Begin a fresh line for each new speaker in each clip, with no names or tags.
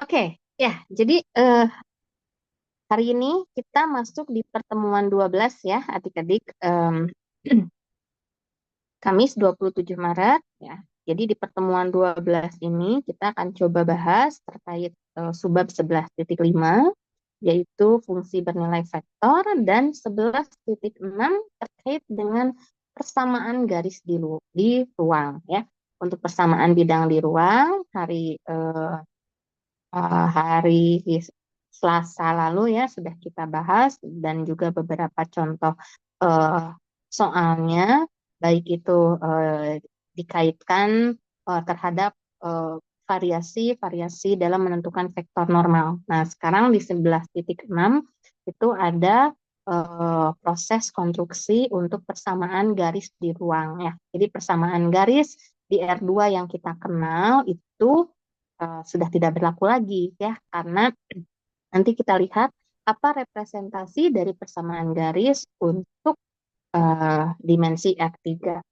Oke, ya. Jadi hari ini kita masuk di pertemuan 12 ya, adik-adik. Kamis 27 Maret ya. Jadi di pertemuan 12 ini kita akan coba bahas terkait subbab 11.5 yaitu fungsi bernilai vektor dan 11.6 terkait dengan persamaan garis di ruang ya. Untuk persamaan bidang di ruang hari Selasa lalu ya sudah kita bahas dan juga beberapa contoh eh, soalnya baik itu dikaitkan terhadap variasi-variasi dalam menentukan vektor normal. Nah, sekarang di 11.6 itu ada proses konstruksi untuk persamaan garis di ruang ya. Jadi persamaan garis di R2 yang kita kenal itu sudah tidak berlaku lagi ya karena nanti kita lihat apa representasi dari persamaan garis untuk dimensi R3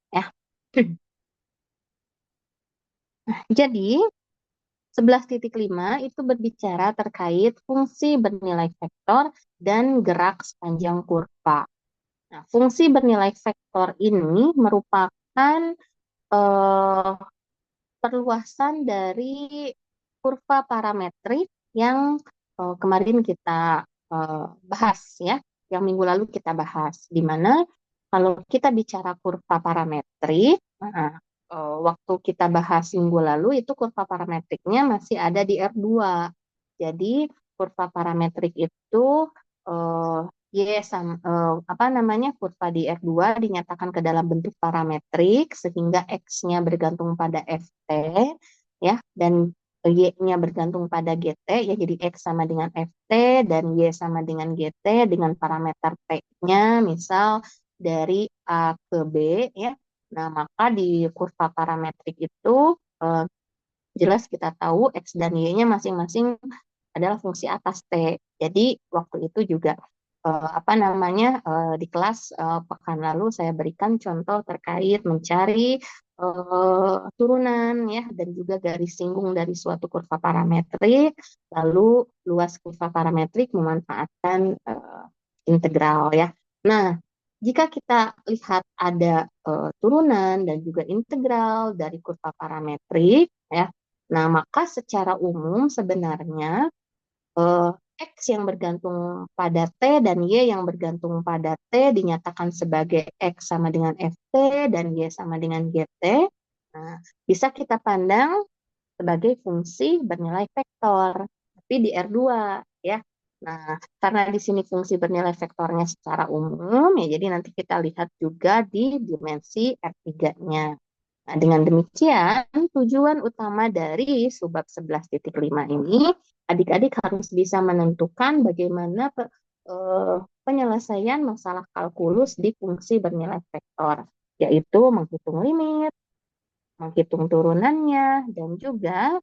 ya. Jadi 11.5 itu berbicara terkait fungsi bernilai vektor dan gerak sepanjang kurva. Nah, fungsi bernilai vektor ini merupakan eh, perluasan dari kurva parametrik yang kemarin kita bahas ya, yang minggu lalu kita bahas, di mana kalau kita bicara kurva parametrik, waktu kita bahas minggu lalu itu kurva parametriknya masih ada di R2. Jadi kurva parametrik itu eh, apa namanya kurva di R2 dinyatakan ke dalam bentuk parametrik sehingga X-nya bergantung pada Ft ya dan Y-nya bergantung pada GT ya jadi X sama dengan Ft dan Y sama dengan GT dengan parameter P-nya misal dari A ke B ya. Nah, maka di kurva parametrik itu eh, jelas kita tahu X dan Y-nya masing-masing adalah fungsi atas T. Jadi waktu itu juga apa namanya di kelas pekan lalu saya berikan contoh terkait mencari turunan ya dan juga garis singgung dari suatu kurva parametrik, lalu luas kurva parametrik memanfaatkan integral ya. Nah, jika kita lihat ada turunan dan juga integral dari kurva parametrik ya, nah maka secara umum sebenarnya eh, X yang bergantung pada T dan Y yang bergantung pada T dinyatakan sebagai X sama dengan Ft dan Y sama dengan Gt. Nah, bisa kita pandang sebagai fungsi bernilai vektor, tapi di R2 ya. Nah, karena di sini fungsi bernilai vektornya secara umum, ya jadi nanti kita lihat juga di dimensi R3-nya. Nah, dengan demikian, tujuan utama dari subbab 11.5 ini, adik-adik harus bisa menentukan bagaimana penyelesaian masalah kalkulus di fungsi bernilai vektor, yaitu menghitung limit, menghitung turunannya, dan juga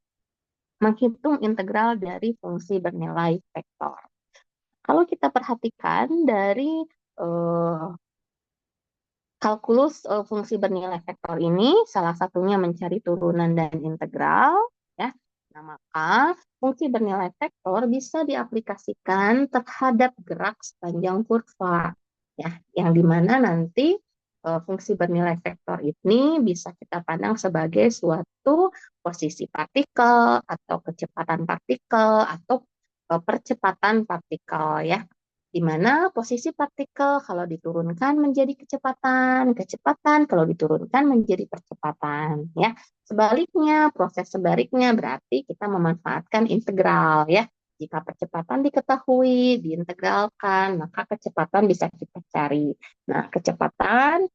menghitung integral dari fungsi bernilai vektor. Kalau kita perhatikan dari eh, kalkulus fungsi bernilai vektor ini, salah satunya mencari turunan dan integral, ya. Nah, maka fungsi bernilai vektor bisa diaplikasikan terhadap gerak sepanjang kurva, ya, yang dimana nanti fungsi bernilai vektor ini bisa kita pandang sebagai suatu posisi partikel atau kecepatan partikel atau percepatan partikel ya, di mana posisi partikel kalau diturunkan menjadi kecepatan, kecepatan kalau diturunkan menjadi percepatan ya. Sebaliknya, proses sebaliknya berarti kita memanfaatkan integral ya. Jika percepatan diketahui, diintegralkan, maka kecepatan bisa kita cari. Nah, kecepatan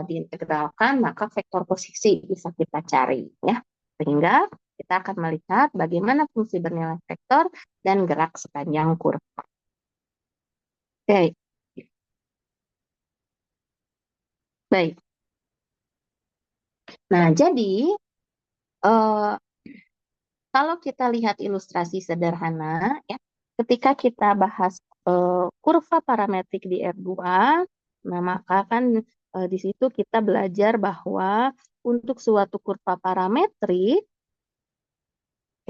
diintegralkan, maka vektor posisi bisa kita cari ya. Sehingga kita akan melihat bagaimana fungsi bernilai vektor dan gerak sepanjang kurva. Oke, baik. Nah, jadi eh, kalau kita lihat ilustrasi sederhana, ya, ketika kita bahas kurva parametrik di R2, nah maka kan di situ kita belajar bahwa untuk suatu kurva parametrik,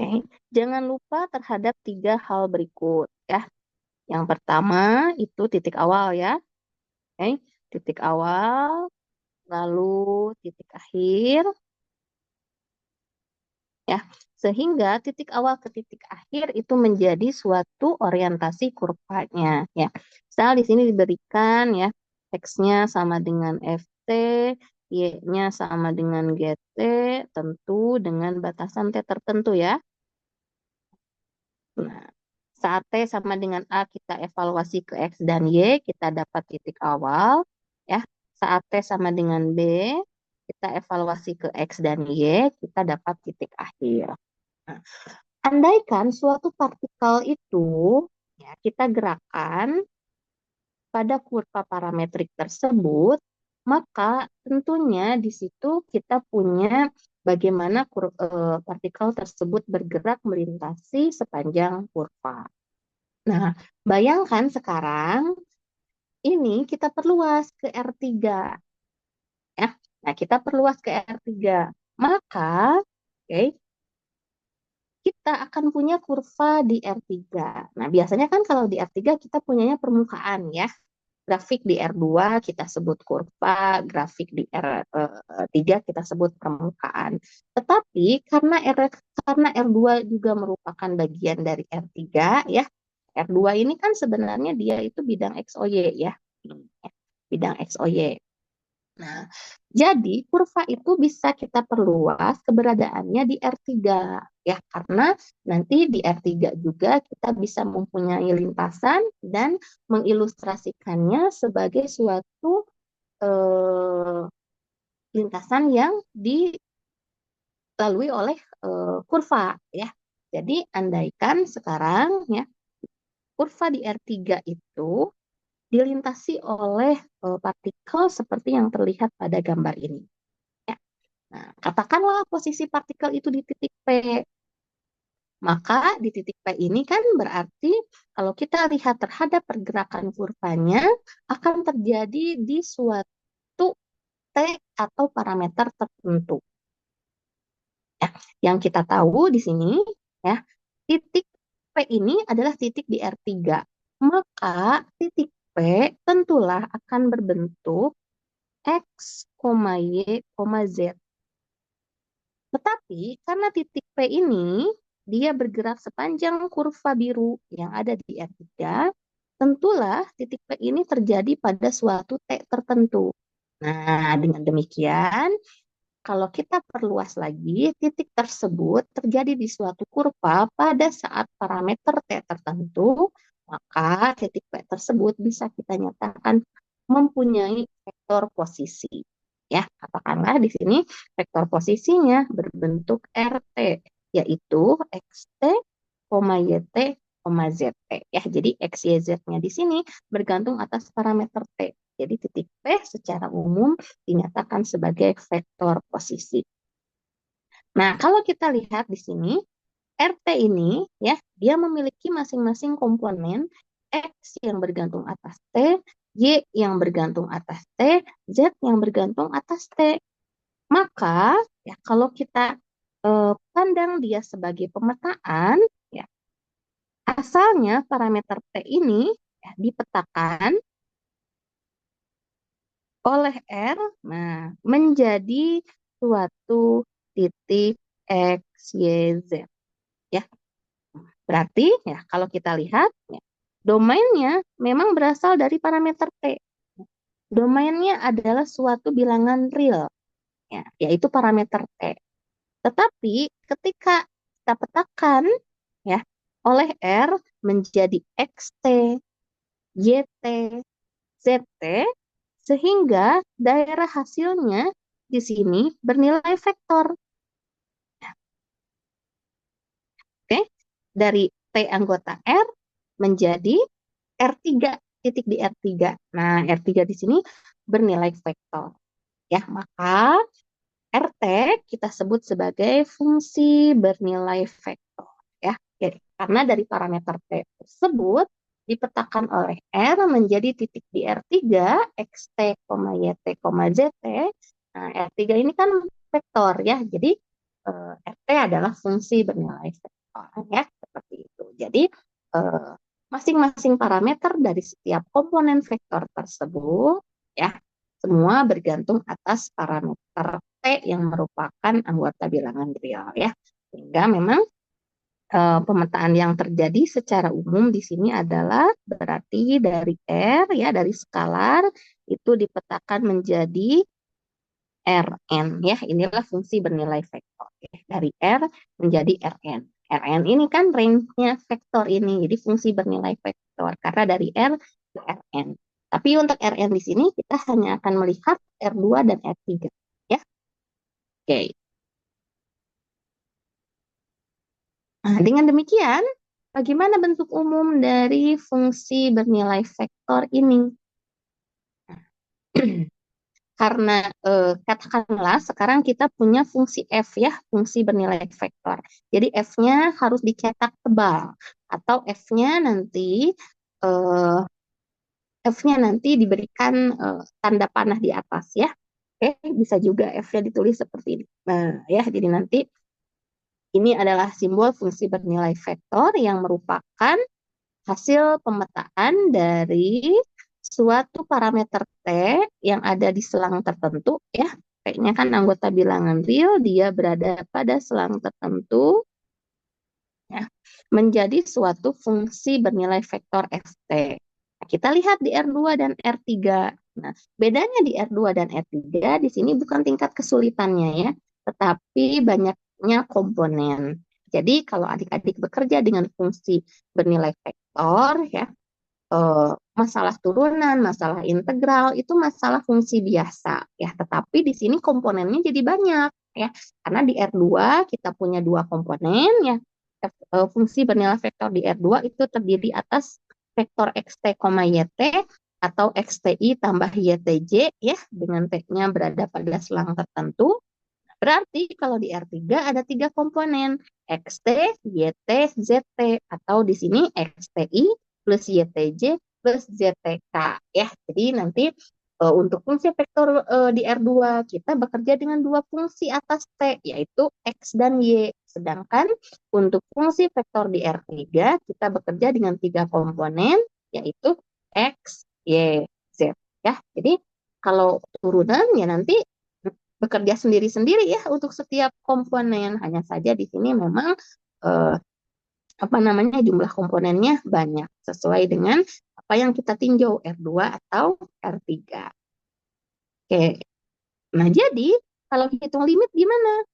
Oke, jangan lupa terhadap tiga hal berikut ya. Yang pertama itu titik awal ya. Oke, titik awal, lalu titik akhir ya. Sehingga titik awal ke titik akhir itu menjadi suatu orientasi kurvanya ya. Misal di sini diberikan ya X-nya sama dengan FT, Y-nya sama dengan GT, tentu dengan batasan T tertentu ya. Nah, saat T sama dengan A kita evaluasi ke X dan Y, kita dapat titik awal. Ya, saat T sama dengan B, kita evaluasi ke X dan Y, kita dapat titik akhir. Nah, andaikan suatu partikel itu ya, kita gerakan pada kurva parametrik tersebut, maka tentunya di situ kita punya bagaimana partikel tersebut bergerak melintasi sepanjang kurva. Nah, bayangkan sekarang ini kita perluas ke R3 ya. Nah, kita perluas ke R3. Maka, oke, kita akan punya kurva di R3. Nah, biasanya kan kalau di R3 kita punyanya permukaan ya. Grafik di R2 kita sebut kurva, grafik di R3 kita sebut permukaan. Tetapi karena R2 juga merupakan bagian dari R3 ya. R2 ini kan sebenarnya dia itu bidang XOY ya. Bidang XOY. Nah, jadi kurva itu bisa kita perluas keberadaannya di R3 ya, karena nanti di R3 juga kita bisa mempunyai lintasan dan mengilustrasikannya sebagai suatu lintasan yang dilalui oleh kurva ya. Jadi andaikan sekarang ya kurva di R3 itu dilintasi oleh partikel seperti yang terlihat pada gambar ini. Ya. Nah, katakanlah posisi partikel itu di titik P. Maka di titik P ini kan berarti kalau kita lihat terhadap pergerakan kurvanya akan terjadi di suatu T atau parameter tertentu. Ya, yang kita tahu di sini ya, titik P ini adalah titik di R3. Maka titik P tentulah akan berbentuk X, Y, Z. Tetapi karena titik P ini dia bergerak sepanjang kurva biru yang ada di R3, tentulah titik P ini terjadi pada suatu T tertentu. Nah, dengan demikian, kalau kita perluas lagi, titik tersebut terjadi di suatu kurva pada saat parameter T tertentu, maka titik P tersebut bisa kita nyatakan mempunyai vektor posisi. Ya, katakanlah di sini vektor posisinya berbentuk RT, yaitu XT, YT, ZT. Ya, jadi X, Y, Z-nya di sini bergantung atas parameter T. Jadi titik P secara umum dinyatakan sebagai vektor posisi. Nah, kalau kita lihat di sini, RT ini ya, dia memiliki masing-masing komponen X yang bergantung atas T, Y yang bergantung atas T, Z yang bergantung atas T. Maka ya kalau kita pandang dia sebagai pemetaan, ya asalnya parameter T ini ya, dipetakan oleh R, nah menjadi suatu titik X, Y, Z. Ya, berarti ya kalau kita lihat ya, domainnya memang berasal dari parameter T. Domainnya adalah suatu bilangan real, ya, yaitu parameter T. Tetapi ketika kita petakan ya oleh R menjadi XT, YT, ZT, sehingga daerah hasilnya di sini bernilai vektor. Oke, dari T anggota R menjadi R3, titik di R3. Nah, R3 di sini bernilai vektor. Ya, maka RT kita sebut sebagai fungsi bernilai vektor. Ya, jadi, karena dari parameter T tersebut dipetakan oleh R menjadi titik di R3, XT, YT, ZT. Nah, R3 ini kan vektor ya. Jadi RT adalah fungsi bernilai vektor ya, seperti itu. Jadi eh, masing-masing parameter dari setiap komponen vektor tersebut ya semua bergantung atas parameter T yang merupakan anggota bilangan real ya. Sehingga memang pemetaan yang terjadi secara umum di sini adalah berarti dari R ya dari skalar itu dipetakan menjadi Rn ya. Inilah fungsi bernilai vektor ya. Dari R menjadi Rn. Rn ini kan range-nya vektor ini. Jadi fungsi bernilai vektor karena dari R ke Rn. Tapi untuk Rn di sini kita hanya akan melihat R2 dan R3 ya. Oke. Nah, dengan demikian, bagaimana bentuk umum dari fungsi bernilai vektor ini? Karena katakanlah sekarang kita punya fungsi f ya, fungsi bernilai vektor. Jadi f-nya harus dicetak tebal atau eh, f-nya nanti diberikan tanda panah di atas ya. Oke, bisa juga f-nya ditulis seperti ini. Nah, ya, jadi nanti ini adalah simbol fungsi bernilai vektor yang merupakan hasil pemetaan dari suatu parameter T yang ada di selang tertentu ya. T-nya kan anggota bilangan real, dia berada pada selang tertentu ya, menjadi suatu fungsi bernilai vektor ft. Nah, kita lihat di R2 dan R3. Nah, bedanya di R2 dan R3 di sini bukan tingkat kesulitannya ya, tetapi banyaknya komponen. Jadi kalau adik-adik bekerja dengan fungsi bernilai vektor ya, masalah turunan, masalah integral itu masalah fungsi biasa ya, tetapi di sini komponennya jadi banyak ya. Karena di R2 kita punya dua komponen ya. Fungsi bernilai vektor di R2 itu terdiri atas vektor xt, yt atau xti tambah ytj ya dengan t-nya berada pada selang tertentu. Berarti kalau di R3 ada tiga komponen, XT, YT, ZT, atau di sini XTI plus YTJ plus ZTK. Ya, jadi nanti untuk fungsi vektor di R2 kita bekerja dengan dua fungsi atas T, yaitu X dan Y. Sedangkan untuk fungsi vektor di R3 kita bekerja dengan tiga komponen, yaitu X, Y, Z. Ya, jadi kalau turunan ya nanti bekerja sendiri-sendiri ya untuk setiap komponen. Hanya saja di sini memang eh, apa namanya jumlah komponennya banyak sesuai dengan apa yang kita tinjau R2 atau R3. Oke. Nah, jadi kalau hitung limit gimana?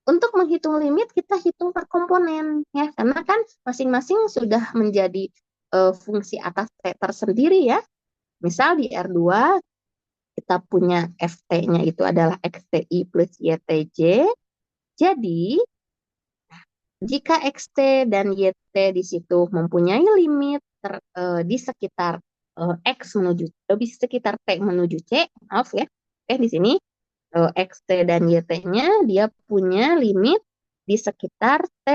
Untuk menghitung limit kita hitung per komponen ya karena kan masing-masing sudah menjadi fungsi atas T tersendiri ya. Misal di R2 kita punya FT-nya itu adalah XTI plus YTJ. Jadi, jika XT dan YT di situ mempunyai limit di sekitar X menuju di sekitar T menuju C, maaf ya. Di sini XT dan YT-nya dia punya limit di sekitar T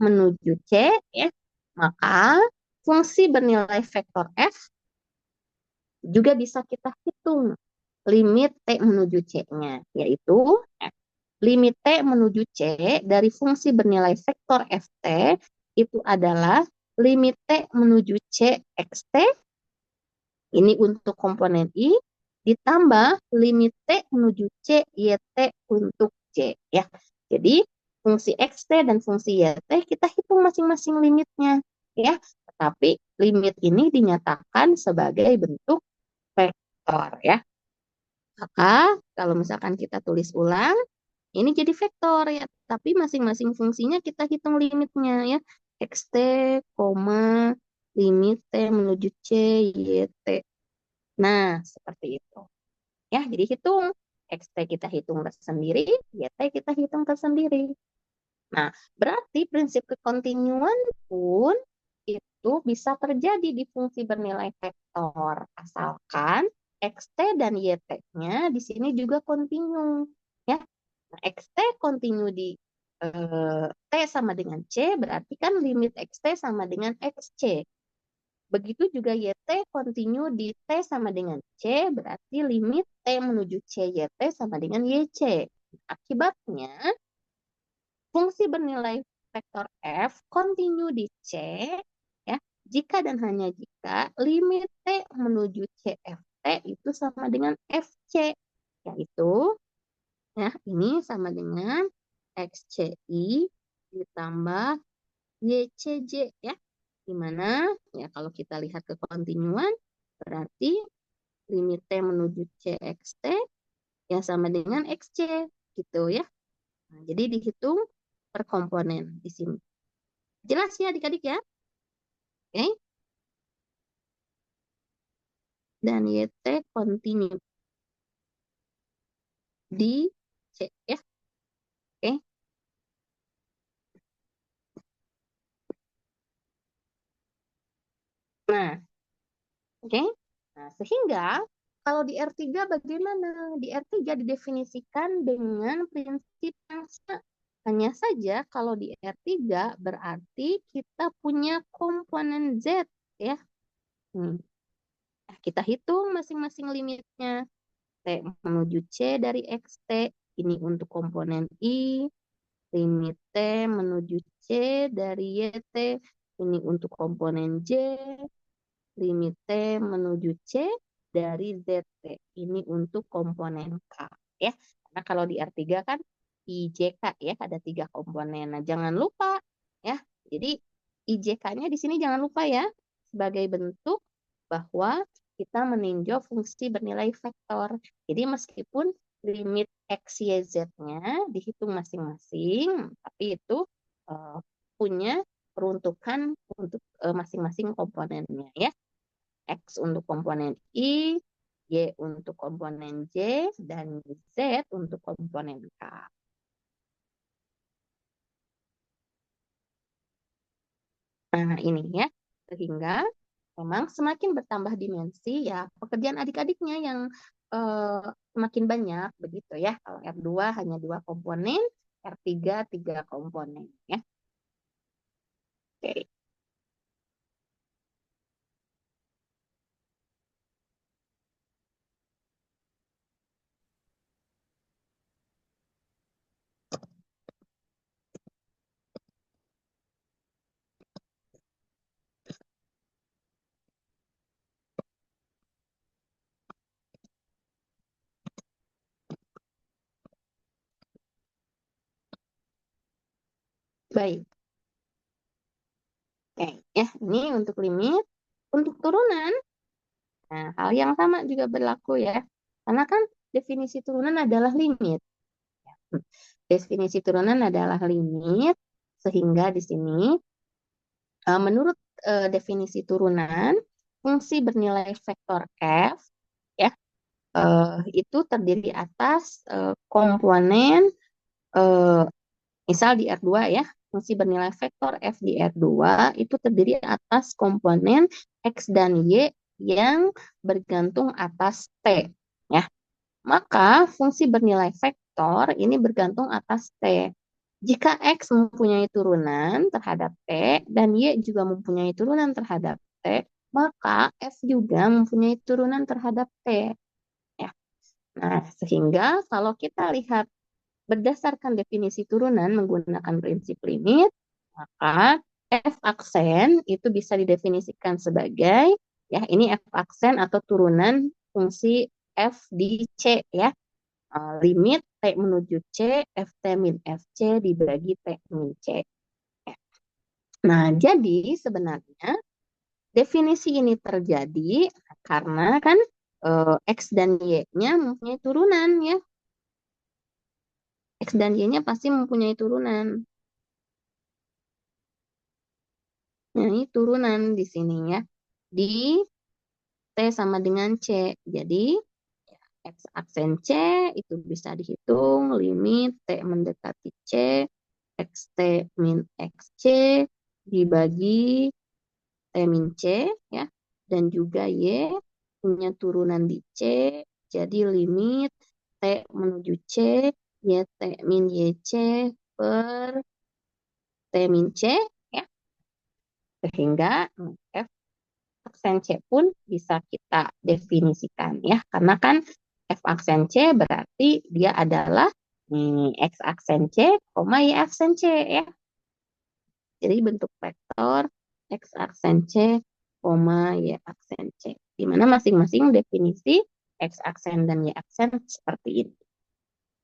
menuju C ya. Maka fungsi bernilai vektor F juga bisa kita hitung limit T menuju C-nya, yaitu limit T menuju C dari fungsi bernilai vektor Ft itu adalah limit T menuju C xt, ini untuk komponen I, ditambah limit T menuju C yt untuk C. Ya. Jadi fungsi xt dan fungsi yt kita hitung masing-masing limitnya. Ya. Tetapi limit ini dinyatakan sebagai bentuk vektor. Ya. Maka kalau misalkan kita tulis ulang, ini jadi vektor ya, tapi masing-masing fungsinya kita hitung limitnya ya. Xt, limit T menuju C, YT. Nah, seperti itu. Ya, jadi hitung. Xt kita hitung tersendiri, YT kita hitung tersendiri. Nah, berarti prinsip kekontinuan pun itu bisa terjadi di fungsi bernilai vektor. Asalkan Xt dan YT-nya di sini juga kontinu. Ya, nah, Xt kontinu di T sama dengan C, berarti kan limit Xt sama dengan Xc. Begitu juga YT kontinu di T sama dengan C, berarti limit T menuju C YT sama dengan YC. Akibatnya, fungsi bernilai vektor f kontinu di C, ya, jika dan hanya jika limit T menuju CFT itu sama dengan FC, yaitu, ya, ini sama dengan XCI ditambah YCJ, ya, di mana ya kalau kita lihat ke kontinuan berarti limit T menuju CXT yang sama dengan XC gitu ya. Nah, jadi dihitung per komponen di sini. Jelas ya adik-adik ya? Oke. Dan YT continue di C ya. Oke. Nah, oke. Nah, sehingga kalau di R3 bagaimana? Di R3 didefinisikan dengan prinsip yang sama. Hanya saja kalau di R3 berarti kita punya komponen Z ya. Nah, kita hitung masing-masing limitnya. T menuju C dari XT, ini untuk komponen I. Limit T menuju C dari YT, ini untuk komponen J. Limit T menuju C dari ZT, ini untuk komponen K. Ya, karena kalau di R3 kan IJK ya, ada 3 komponen. Nah, jangan lupa ya. Jadi IJK-nya di sini jangan lupa ya, sebagai bentuk bahwa kita meninjau fungsi bernilai vektor. Jadi meskipun limit X, Y, Z-nya dihitung masing-masing, tapi itu punya peruntukan untuk masing-masing komponennya ya. X untuk komponen I, Y untuk komponen J, dan Z untuk komponen K. Nah, ini ya. Sehingga memang semakin bertambah dimensi, ya pekerjaan adik-adiknya yang semakin banyak, begitu ya. Kalau R2 hanya 2 komponen, R3 3 komponen. Ya. Oke. Baik. Oke, ya, ini untuk limit. Untuk turunan, nah, hal yang sama juga berlaku ya. Karena kan definisi turunan adalah limit. Definisi turunan adalah limit, sehingga di sini menurut definisi turunan, fungsi bernilai vektor f ya itu terdiri atas komponen misal di R2 ya, fungsi bernilai vektor f di R2 itu terdiri atas komponen x dan y yang bergantung atas t ya. Maka fungsi bernilai vektor ini bergantung atas T. Jika X mempunyai turunan terhadap T dan Y juga mempunyai turunan terhadap T, maka F juga mempunyai turunan terhadap T. Ya. Nah, sehingga kalau kita lihat berdasarkan definisi turunan menggunakan prinsip limit, maka F aksen itu bisa didefinisikan sebagai, ya, ini F aksen atau turunan fungsi F di C ya. Limit T menuju C, FT min FC dibagi T min C. Nah, jadi sebenarnya definisi ini terjadi karena kan X dan Y-nya mempunyai turunan ya. X dan Y-nya pasti mempunyai turunan. Nah, ini turunan di sini ya. Di T sama dengan C. Jadi X aksen C itu bisa dihitung limit T mendekati C, XT min XC dibagi T min C ya. Dan juga Y punya turunan di C, jadi limit T menuju C, YT min YC per T min C ya. Sehingga F aksen C pun bisa kita definisikan ya. Karena kan F aksen C berarti dia adalah X aksen C, Y aksen C ya. Jadi bentuk vektor X aksen C, Y aksen C. Di mana masing-masing definisi X aksen dan Y aksen seperti ini.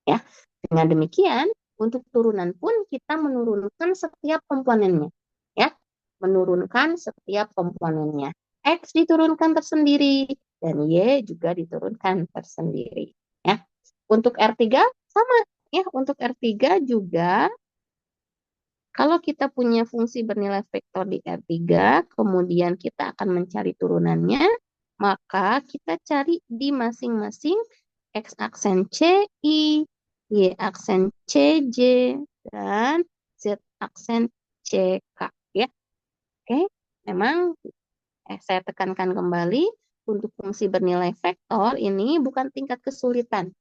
Ya. Dengan demikian, untuk turunan pun kita menurunkan setiap komponennya. Ya. Menurunkan setiap komponennya. X diturunkan tersendiri dan Y juga diturunkan tersendiri. Ya. Untuk R3 sama ya, untuk R3 juga kalau kita punya fungsi bernilai vektor di R3, kemudian kita akan mencari turunannya, maka kita cari di masing-masing X aksen CI, Y aksen CJ, dan Z aksen CK. Ya. Oke, memang saya tekankan kembali, untuk fungsi bernilai vektor ini bukan tingkat kesulitan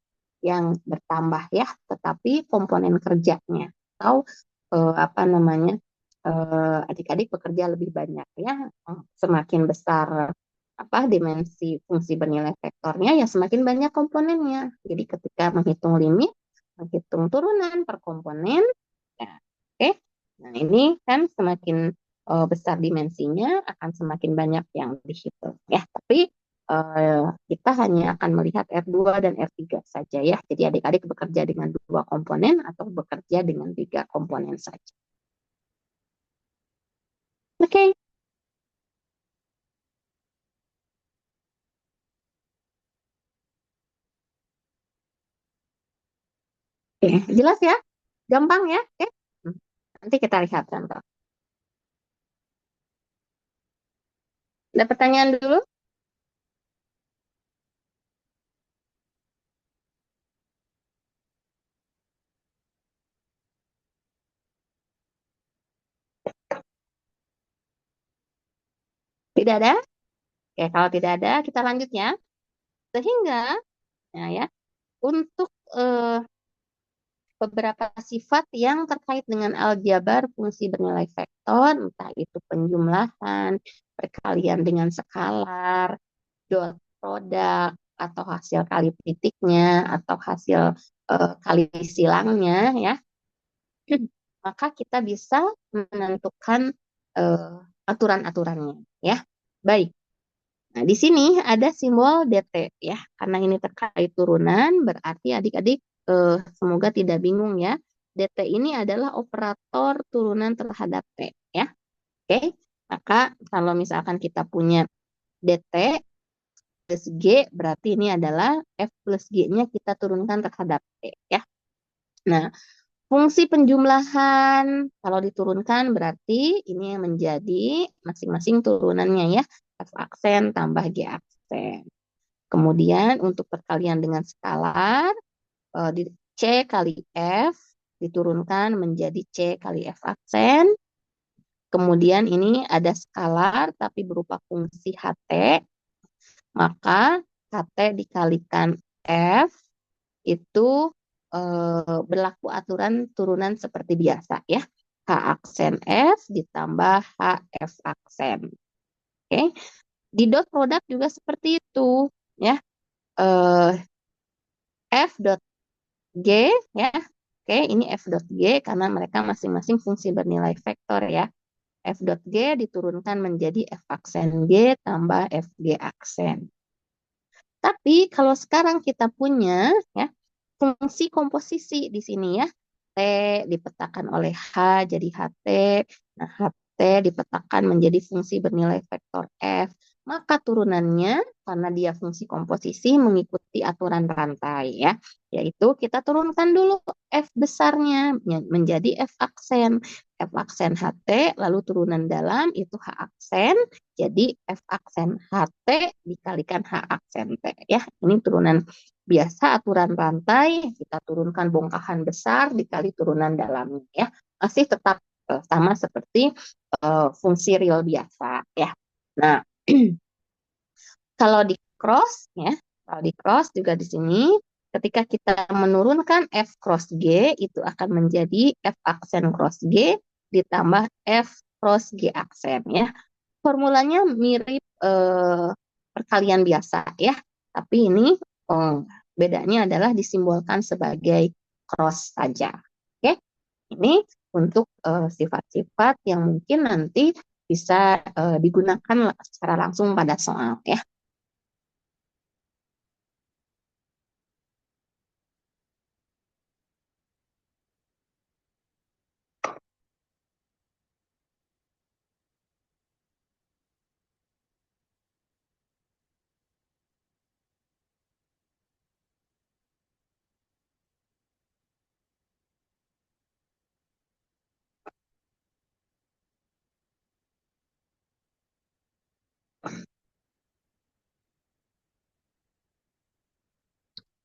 yang bertambah ya, tetapi komponen kerjanya atau apa namanya adik-adik bekerja lebih banyak ya. Semakin besar apa dimensi fungsi bernilai vektornya ya semakin banyak komponennya. Jadi ketika menghitung limit, menghitung turunan per komponen, ya, oke. Nah ini kan semakin besar dimensinya akan semakin banyak yang dihitung ya. Tapi kita hanya akan melihat R2 dan R3 saja ya. Jadi adik-adik bekerja dengan dua komponen atau bekerja dengan tiga komponen saja. Oke. Oke, jelas ya? Gampang ya? Oke. Nanti kita lihat contoh. Ada pertanyaan dulu? Tidak ada? Oke, kalau tidak ada, kita lanjut ya. Sehingga, nah ya, untuk beberapa sifat yang terkait dengan aljabar fungsi bernilai vektor, entah itu penjumlahan, perkalian dengan skalar, dot produk, atau hasil kali titiknya, atau hasil kali silangnya, ya, maka kita bisa menentukan aturan-aturannya, ya. Baik. Nah, di sini ada simbol DT ya, karena ini terkait turunan, berarti adik-adik semoga tidak bingung ya. DT ini adalah operator turunan terhadap T ya. Oke, maka kalau misalkan kita punya DT plus G, berarti ini adalah F plus G-nya kita turunkan terhadap T ya. Nah, fungsi penjumlahan kalau diturunkan berarti ini yang menjadi masing-masing turunannya ya. F aksen tambah G aksen. Kemudian untuk perkalian dengan skalar, di C kali F diturunkan menjadi C kali F aksen. Kemudian ini ada skalar tapi berupa fungsi HT, maka HT dikalikan F itu berlaku aturan turunan seperti biasa ya. H aksen F ditambah H F aksen. Oke. Di dot produk juga seperti itu ya. Eh, F dot G ya. Oke, ini F dot G karena mereka masing-masing fungsi bernilai vektor ya. F dot G diturunkan menjadi F aksen G tambah FG aksen. Tapi kalau sekarang kita punya ya fungsi komposisi di sini ya. T dipetakan oleh H jadi HT. Nah, HT dipetakan menjadi fungsi bernilai vektor F. Maka turunannya karena dia fungsi komposisi mengikuti aturan rantai ya. Yaitu kita turunkan dulu F besarnya menjadi F aksen. F aksen HT lalu turunan dalam itu H aksen. Jadi F aksen HT dikalikan H aksen T ya. Ini turunan biasa aturan rantai, kita turunkan bongkahan besar dikali turunan dalamnya ya. Masih tetap sama seperti fungsi real biasa ya. Nah, kalau di cross ya, kalau di cross juga di sini ketika kita menurunkan F cross G itu akan menjadi F aksen cross G ditambah F cross G aksen ya. Formulanya mirip perkalian biasa ya, tapi ini bedanya adalah disimbolkan sebagai cross saja. Oke, ini untuk sifat-sifat yang mungkin nanti bisa digunakan secara langsung pada soal ya.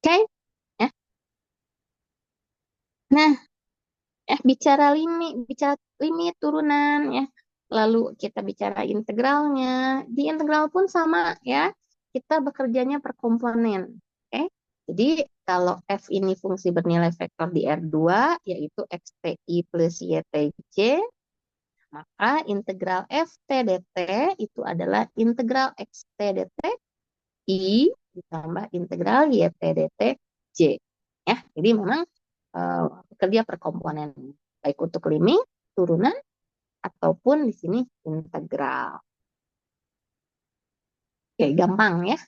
Oke, ya. Nah, bicara limit turunan ya. Lalu kita bicara integralnya. Di integral pun sama ya. Kita bekerjanya per komponen. Oke. Jadi kalau f ini fungsi bernilai vektor di R2 yaitu xti plus ytj, maka integral ft dt itu adalah integral xt dt i ditambah integral yt dt j. Ya, jadi memang bekerja per komponen, baik untuk limit, turunan, ataupun di sini integral. Oke, gampang ya.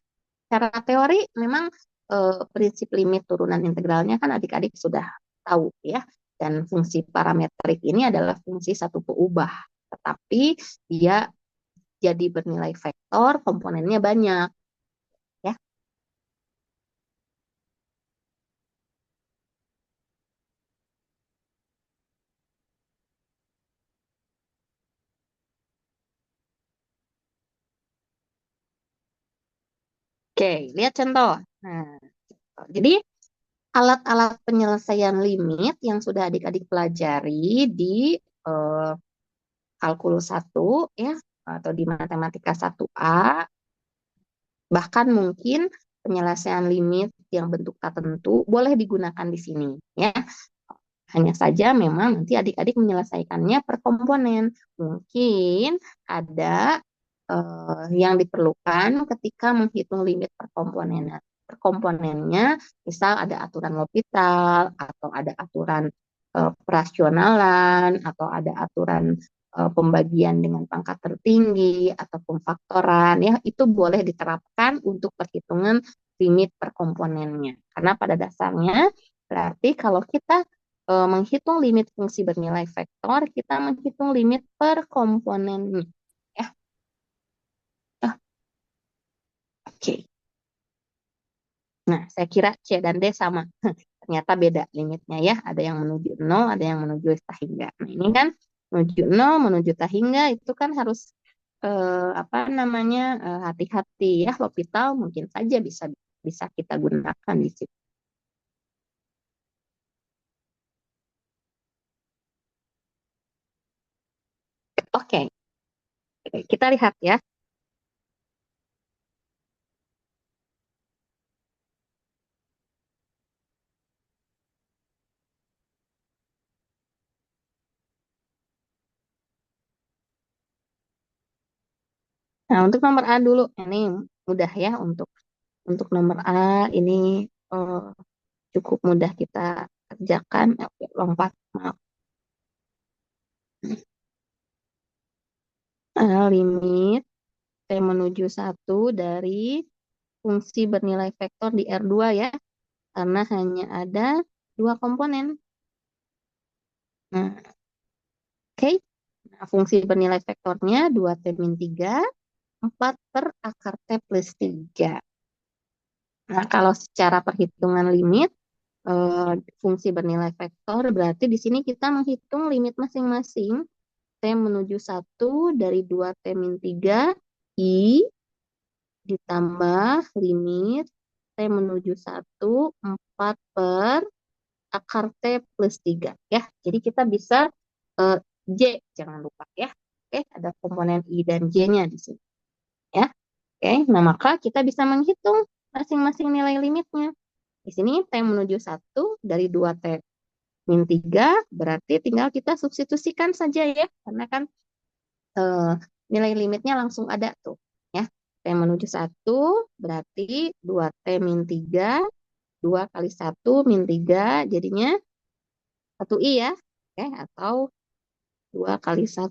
Secara teori memang prinsip limit turunan integralnya kan adik-adik sudah tahu ya. Dan fungsi parametrik ini adalah fungsi satu peubah. Tetapi dia jadi bernilai vektor, komponennya banyak. Ya. Oke, lihat contoh. Nah, jadi alat-alat penyelesaian limit yang sudah adik-adik pelajari di eh, kalkulus 1 ya atau di matematika 1A, bahkan mungkin penyelesaian limit yang bentuk tak tentu boleh digunakan di sini ya. Hanya saja memang nanti adik-adik menyelesaikannya per komponen. Mungkin ada yang diperlukan ketika menghitung limit per komponen. Per komponennya, misal ada aturan L'Hopital, atau ada aturan operasionalan, atau ada aturan pembagian dengan pangkat tertinggi, atau pemfaktoran, ya itu boleh diterapkan untuk perhitungan limit per komponennya. Karena pada dasarnya berarti kalau kita menghitung limit fungsi bernilai vektor, kita menghitung limit per komponen. Ya, oh, oke. Okay. Nah, saya kira C dan D sama. Ternyata beda limitnya ya. Ada yang menuju 0, ada yang menuju tahingga. Nah, ini kan menuju 0, menuju tahingga itu kan harus apa namanya hati-hati ya. L'Hopital mungkin saja bisa bisa kita gunakan di situ. Oke, okay. Kita lihat ya. Nah, untuk nomor A dulu, ini mudah ya untuk nomor A ini eh, cukup mudah kita kerjakan. Oke, lompat, maaf. Limit T menuju 1 dari fungsi bernilai vektor di R2 ya, karena hanya ada dua komponen. Nah, oke. Okay. Nah, fungsi bernilai vektornya 2T min 3, 4 per akar T plus 3. Nah, kalau secara perhitungan limit, fungsi bernilai vektor, berarti di sini kita menghitung limit masing-masing. T menuju 1 dari 2T min 3, I ditambah limit T menuju 1, 4 per akar T plus 3. Ya, jadi kita bisa J, jangan lupa ya. Oke, ada komponen I dan J-nya di sini. Ya, oke. Nah, maka kita bisa menghitung masing-masing nilai limitnya. Di sini T menuju 1 dari 2T min 3, berarti tinggal kita substitusikan saja ya, karena kan eh, nilai limitnya langsung ada tuh. Ya, T menuju 1 berarti 2T min 3 2 kali 1 min 3 jadinya 1i ya. Oke, atau 2 kali 1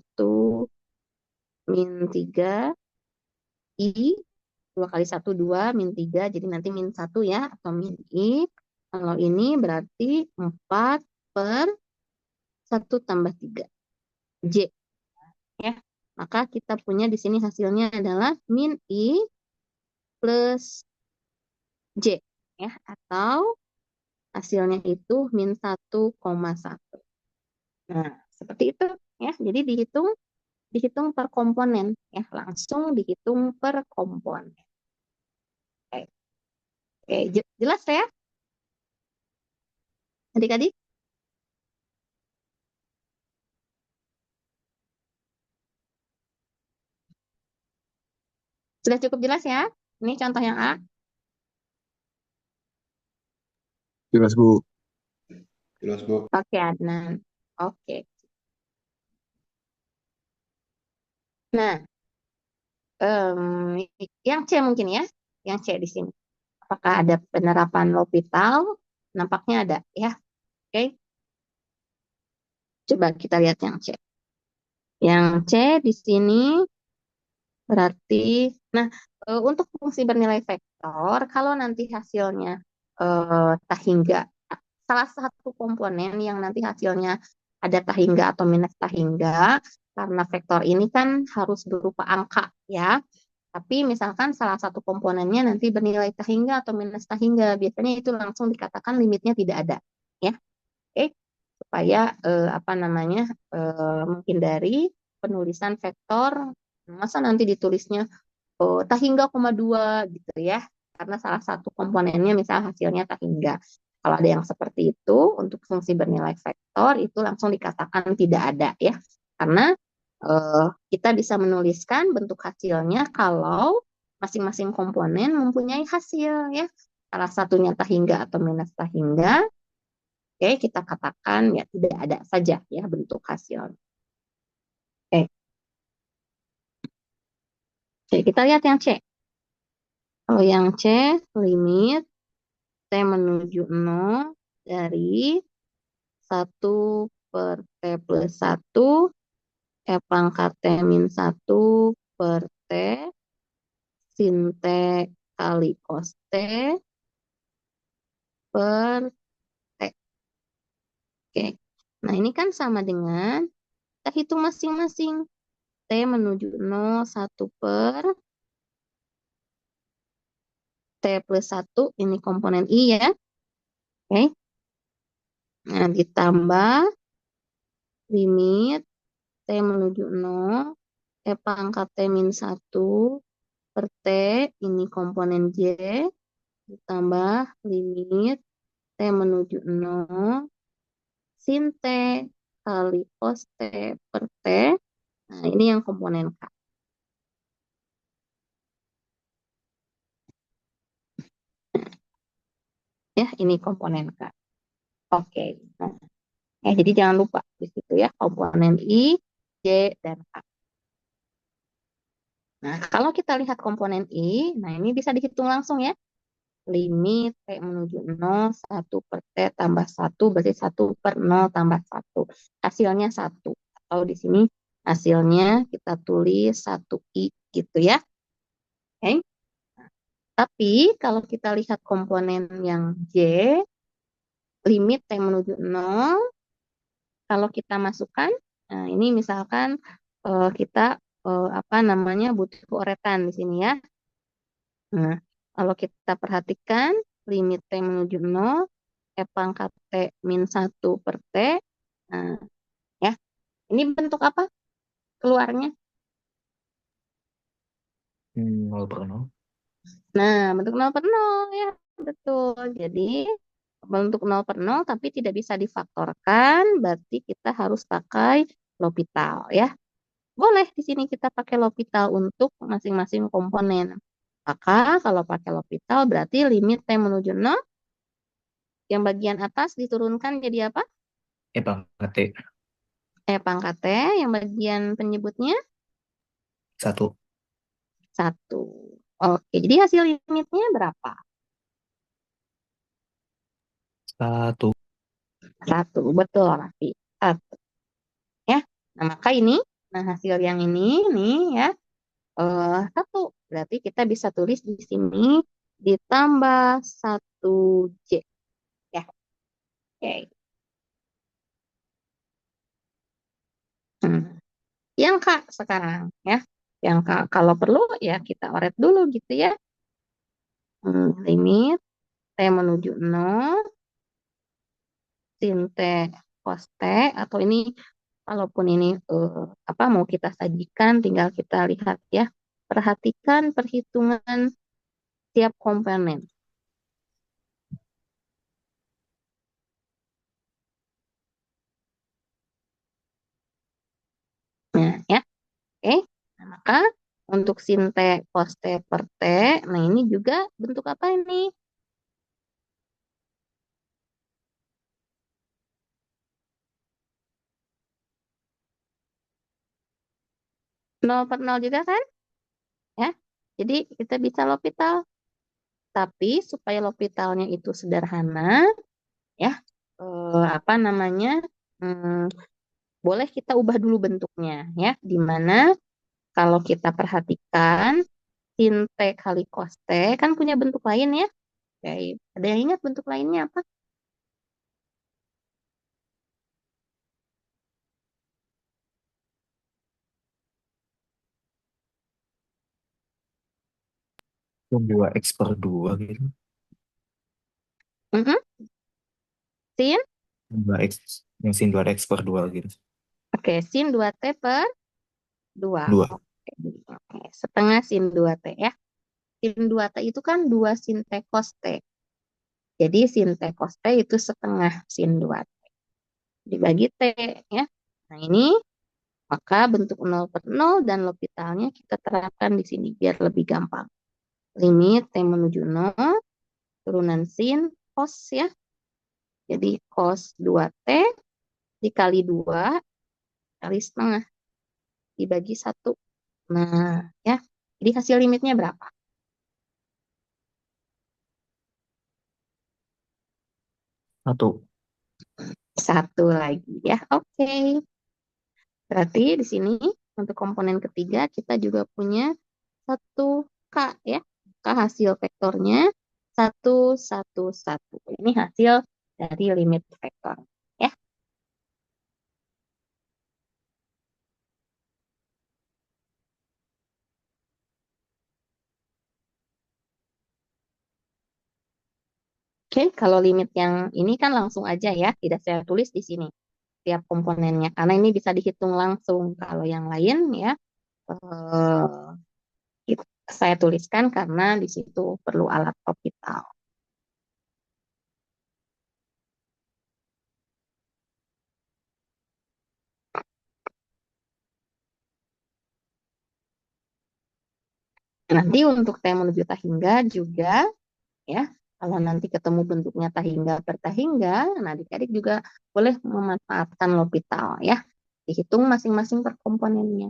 min 3 i. 2 kali 1 2 min 3 jadi nanti min 1 ya, atau min i. Kalau ini berarti 4 per 1 tambah 3 J ya. Maka kita punya di sini hasilnya adalah min i plus J ya, atau hasilnya itu min 1,1. Nah, seperti itu ya. Jadi dihitung dihitung per komponen ya, langsung dihitung per komponen. Oke, Oke, jelas ya adik-adik? Sudah cukup jelas ya? Ini contoh yang A.
Jelas, Bu.
Jelas, Bu.
Oke, Adnan. Oke. Nah, yang C mungkin ya. Yang C di sini. Apakah ada penerapan L'Hopital? Nampaknya ada ya. Oke. Coba kita lihat yang C. Yang C di sini berarti, nah, untuk fungsi bernilai vektor, kalau nanti hasilnya tahingga, salah satu komponen yang nanti hasilnya ada tahingga atau minus tahingga, karena vektor ini kan harus berupa angka ya. Tapi misalkan salah satu komponennya nanti bernilai tahingga atau minus tahingga, biasanya itu langsung dikatakan limitnya tidak ada ya. Oke, supaya apa namanya menghindari penulisan vektor, masa nanti ditulisnya tahingga koma 2 gitu ya, karena salah satu komponennya misal hasilnya tahingga. Kalau ada yang seperti itu untuk fungsi bernilai vektor itu langsung dikatakan tidak ada ya, karena kita bisa menuliskan bentuk hasilnya kalau masing-masing komponen mempunyai hasil ya. Salah satunya tahingga atau minus tahingga, oke, kita katakan ya tidak ada saja ya bentuk hasilnya. Oke, Oke, kita lihat yang C. Kalau yang C, limit T menuju 0 dari 1 per T plus 1, E pangkat T min 1 per T, sin T kali cos T per T. Oke. Nah, ini kan sama dengan kita hitung masing-masing. T menuju 0, 1 per T plus 1, ini komponen I ya. Oke. Nah, ditambah limit T menuju 0, E pangkat T min 1 per T, ini komponen J, ditambah limit T menuju 0, sin T kali cos T per T. Nah, ini yang komponen K. Ya, ini komponen K. Oke. Nah, jadi jangan lupa di situ ya, komponen I, J, dan K. Nah, kalau kita lihat komponen I, nah ini bisa dihitung langsung ya. Limit T menuju 0, 1 per T tambah 1, berarti 1 per 0 tambah 1. Hasilnya 1. Atau di sini hasilnya kita tulis 1I gitu ya. Oke. Tapi kalau kita lihat komponen yang J, limit T menuju 0, kalau kita masukkan, nah ini misalkan kita apa namanya butuh uretan di sini ya. Nah, kalau kita perhatikan limit T menuju 0, E pangkat T min 1 per T, nah ya, ini bentuk apa keluarnya?
0 per 0.
Nah, bentuk 0 per 0 ya, betul. Jadi bentuk 0 per 0 tapi tidak bisa difaktorkan, berarti kita harus pakai L'Hopital ya. Boleh di sini kita pakai L'Hopital untuk masing-masing komponen. Maka kalau pakai L'Hopital berarti limit T menuju 0, yang bagian atas diturunkan jadi apa?
E pangkat T.
E pangkat T, yang bagian penyebutnya
1.
1. Oke, jadi hasil limitnya berapa?
Satu.
Satu, betul, Raffi. Satu, ya. Nah, maka ini, nah hasil yang ini, nih, ya, satu. Berarti kita bisa tulis di sini ditambah satu J, ya. Oke. Hmm. Yang Kak sekarang, ya. Yang Kak, kalau perlu, ya kita oret dulu gitu ya. Limit T menuju 0, sin T cos T, atau ini walaupun ini apa mau kita sajikan, tinggal kita lihat ya. Perhatikan perhitungan tiap komponen. Nah, ya. Oke. Nah, maka untuk sin T cos T per T, nah ini juga bentuk apa ini? 0/0 juga kan? Ya. Jadi kita bisa L'Hopital. Tapi supaya L'Hopitalnya itu sederhana, ya, apa namanya? hmm, Boleh kita ubah dulu bentuknya, ya. Di mana kalau kita perhatikan sin T kali cos T kan punya bentuk lain ya. Oke, ada yang ingat bentuk lainnya apa?
Yang 2x/2 gitu.
Mhm. Sin,
Dua x Yang sin 2x/2 gitu.
oke, sin 2T per 2.
Dua.
Oke, oke. Setengah sin 2T ya. Sin 2T itu kan 2 sin T cos T. Jadi sin T cos T itu setengah sin 2T. Dibagi T ya. Nah ini maka bentuk 0/0 dan L'Hopitalnya kita terapkan di sini biar lebih gampang. Limit T menuju 0, turunan sin cos ya. Jadi cos 2T dikali 2 kali setengah dibagi 1. Nah, ya. Jadi hasil limitnya berapa?
Satu.
Satu lagi ya. Oke. Berarti di sini untuk komponen ketiga kita juga punya satu K ya. K hasil vektornya 1, 1, 1. Ini hasil dari limit vektor. Ya. Oke, kalau limit yang ini kan langsung aja ya, tidak saya tulis di sini tiap komponennya karena ini bisa dihitung langsung. Kalau yang lain ya, saya tuliskan karena di situ perlu alat orbital. Nanti untuk T menuju Tahingga juga ya, kalau nanti ketemu bentuknya Tahingga per Tahingga, nah adik-adik juga boleh memanfaatkan L'Hopital ya. Dihitung masing-masing per komponennya.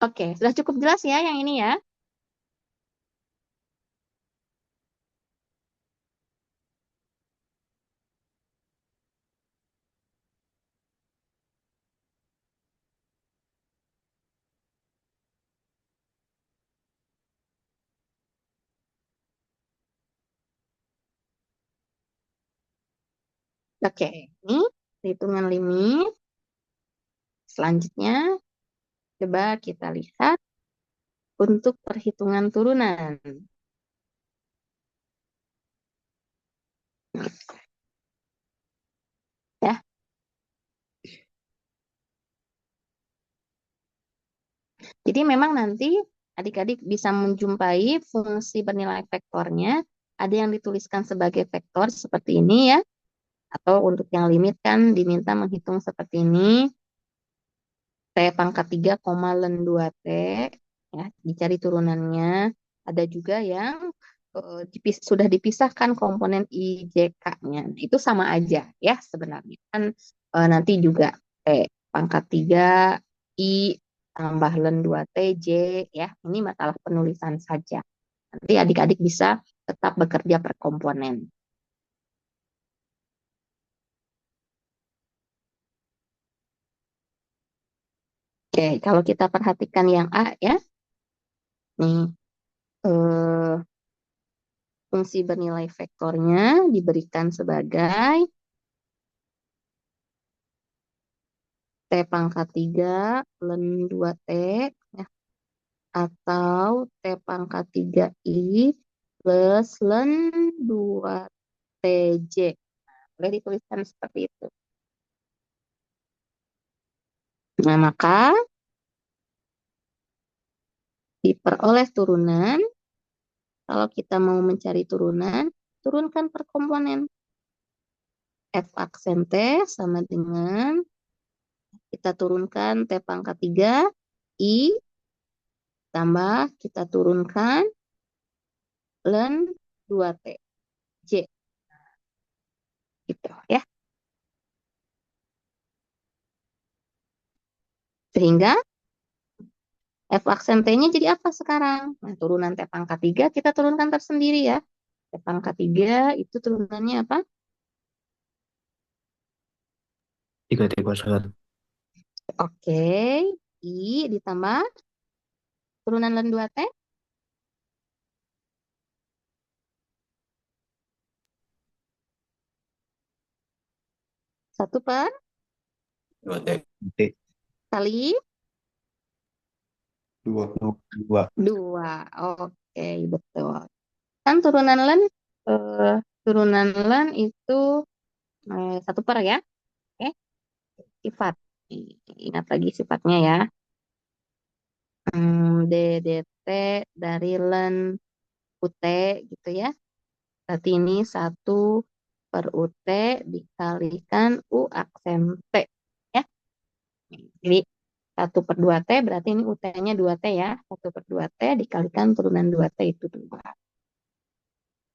Oke, sudah cukup jelas ya yang ini ya. Oke, ini hitungan limit. Selanjutnya, coba kita lihat untuk perhitungan turunan. Ya, jadi memang nanti adik-adik bisa menjumpai fungsi bernilai vektornya. Ada yang dituliskan sebagai vektor seperti ini ya. Atau untuk yang limit kan diminta menghitung seperti ini. T pangkat 3, len 2T. Ya, dicari turunannya. Ada juga yang sudah dipisahkan komponen I, J, K-nya. Itu sama aja ya sebenarnya. Kan nanti juga T pangkat 3 I tambah len 2T J ya. Ini masalah penulisan saja. Nanti adik-adik bisa tetap bekerja per komponen. Oke, kalau kita perhatikan yang A ya. Nih, fungsi bernilai vektornya diberikan sebagai T pangkat 3 len 2T ya, atau T pangkat 3I plus len 2TJ. Boleh dituliskan seperti itu. Nah, maka diperoleh turunan. Kalau kita mau mencari turunan, turunkan per komponen. F aksen T sama dengan kita turunkan T pangkat 3 I tambah kita turunkan len 2T J. Gitu ya. Sehingga F aksen T-nya jadi apa sekarang? Nah, turunan T pangkat 3 kita turunkan tersendiri ya. T pangkat 3 itu turunannya apa?
3T kuadrat.
Oke. I ditambah turunan len 2T. 1/2
T.
kali
2.
2.
2. Oke, betul. Kan turunan len itu 1/, ya. Oke, sifat. Ingat lagi sifatnya ya. DDT dari len UT gitu ya. Berarti ini 1/UT dikalikan U aksen T. Ya. Jadi 1/2T berarti ini UT-nya 2T ya. 1/2T dikalikan turunan 2T itu 2.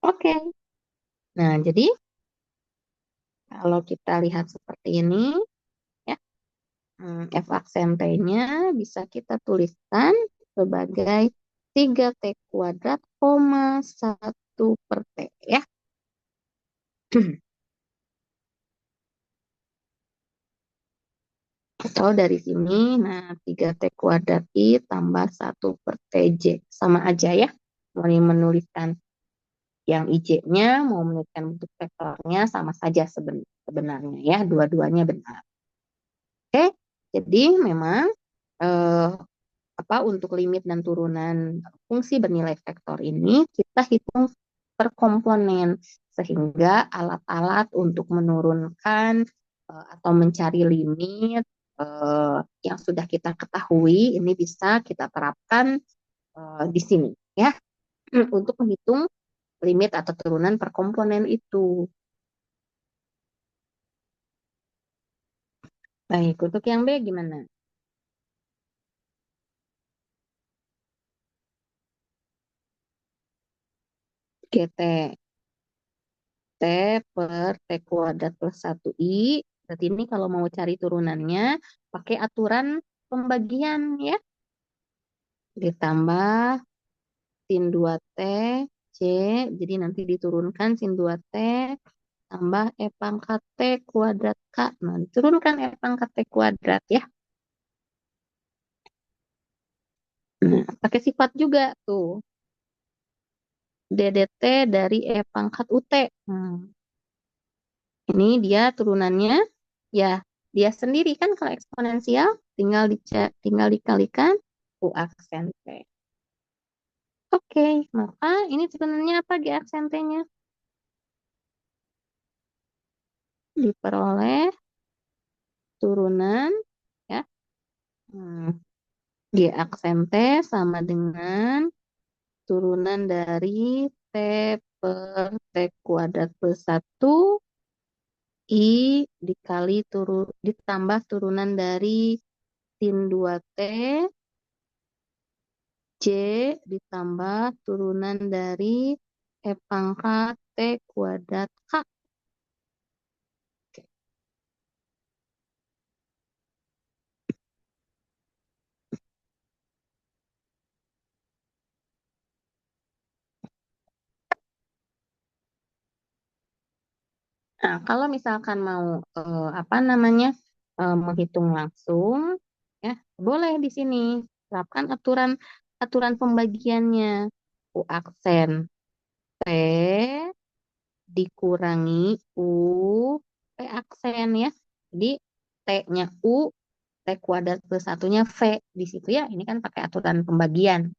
Oke. Nah, jadi kalau kita lihat seperti ini, ya, F aksen T-nya bisa kita tuliskan sebagai 3T kuadrat, 1/T, ya. Atau dari sini, nah 3T kuadrat I tambah 1/TJ. Sama aja ya. Mau menuliskan yang IJ-nya, mau menuliskan bentuk vektornya, sama saja sebenarnya ya. Dua-duanya benar. Oke, jadi memang eh, untuk limit dan turunan fungsi bernilai vektor ini kita hitung per komponen sehingga alat-alat untuk menurunkan atau mencari limit yang sudah kita ketahui ini bisa kita terapkan di sini ya untuk menghitung limit atau turunan per komponen itu. Baik, untuk yang B gimana? GT T per T kuadrat plus 1I. Berarti ini kalau mau cari turunannya, pakai aturan pembagian ya. Ditambah sin 2T C. Jadi nanti diturunkan sin 2T tambah E pangkat T kuadrat K. Nah, diturunkan E pangkat T kuadrat ya. Nah, pakai sifat juga tuh. DDT dari E pangkat UT. Ini dia turunannya, ya dia sendiri kan kalau eksponensial tinggal dikalikan U aksen T. Oke, maka ini turunannya apa G aksen T-nya? Diperoleh turunan ya. G aksen T sama dengan turunan dari T per T kuadrat plus 1 I ditambah turunan dari sin 2T J ditambah turunan dari E pangkat T kuadrat K. Nah, kalau misalkan mau apa namanya menghitung langsung, ya boleh di sini terapkan aturan aturan pembagiannya. U aksen T dikurangi U P aksen ya. Jadi T-nya U, T kuadrat plus satunya V di situ ya. Ini kan pakai aturan pembagian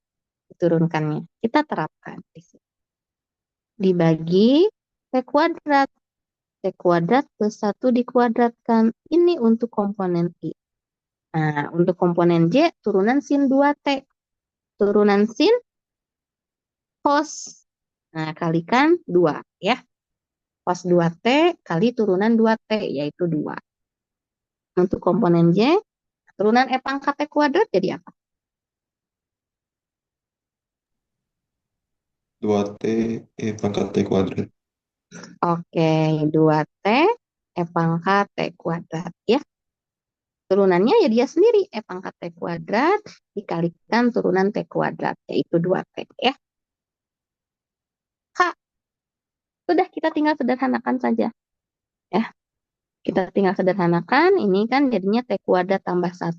diturunkannya. Kita terapkan di situ. Dibagi T kuadrat. T kuadrat plus 1 dikuadratkan. Ini untuk komponen I. Nah, untuk komponen J, turunan sin 2T. Turunan sin cos. Nah, kalikan 2 ya. Cos 2T kali turunan 2T, yaitu 2. Untuk komponen J, turunan E pangkat T kuadrat jadi apa?
2T E pangkat T kuadrat.
Oke, 2T E pangkat T kuadrat ya. Turunannya ya dia sendiri, E pangkat T kuadrat dikalikan turunan T kuadrat, yaitu 2T ya. K, sudah kita tinggal sederhanakan saja. Ya, kita tinggal sederhanakan, ini kan jadinya T kuadrat tambah 1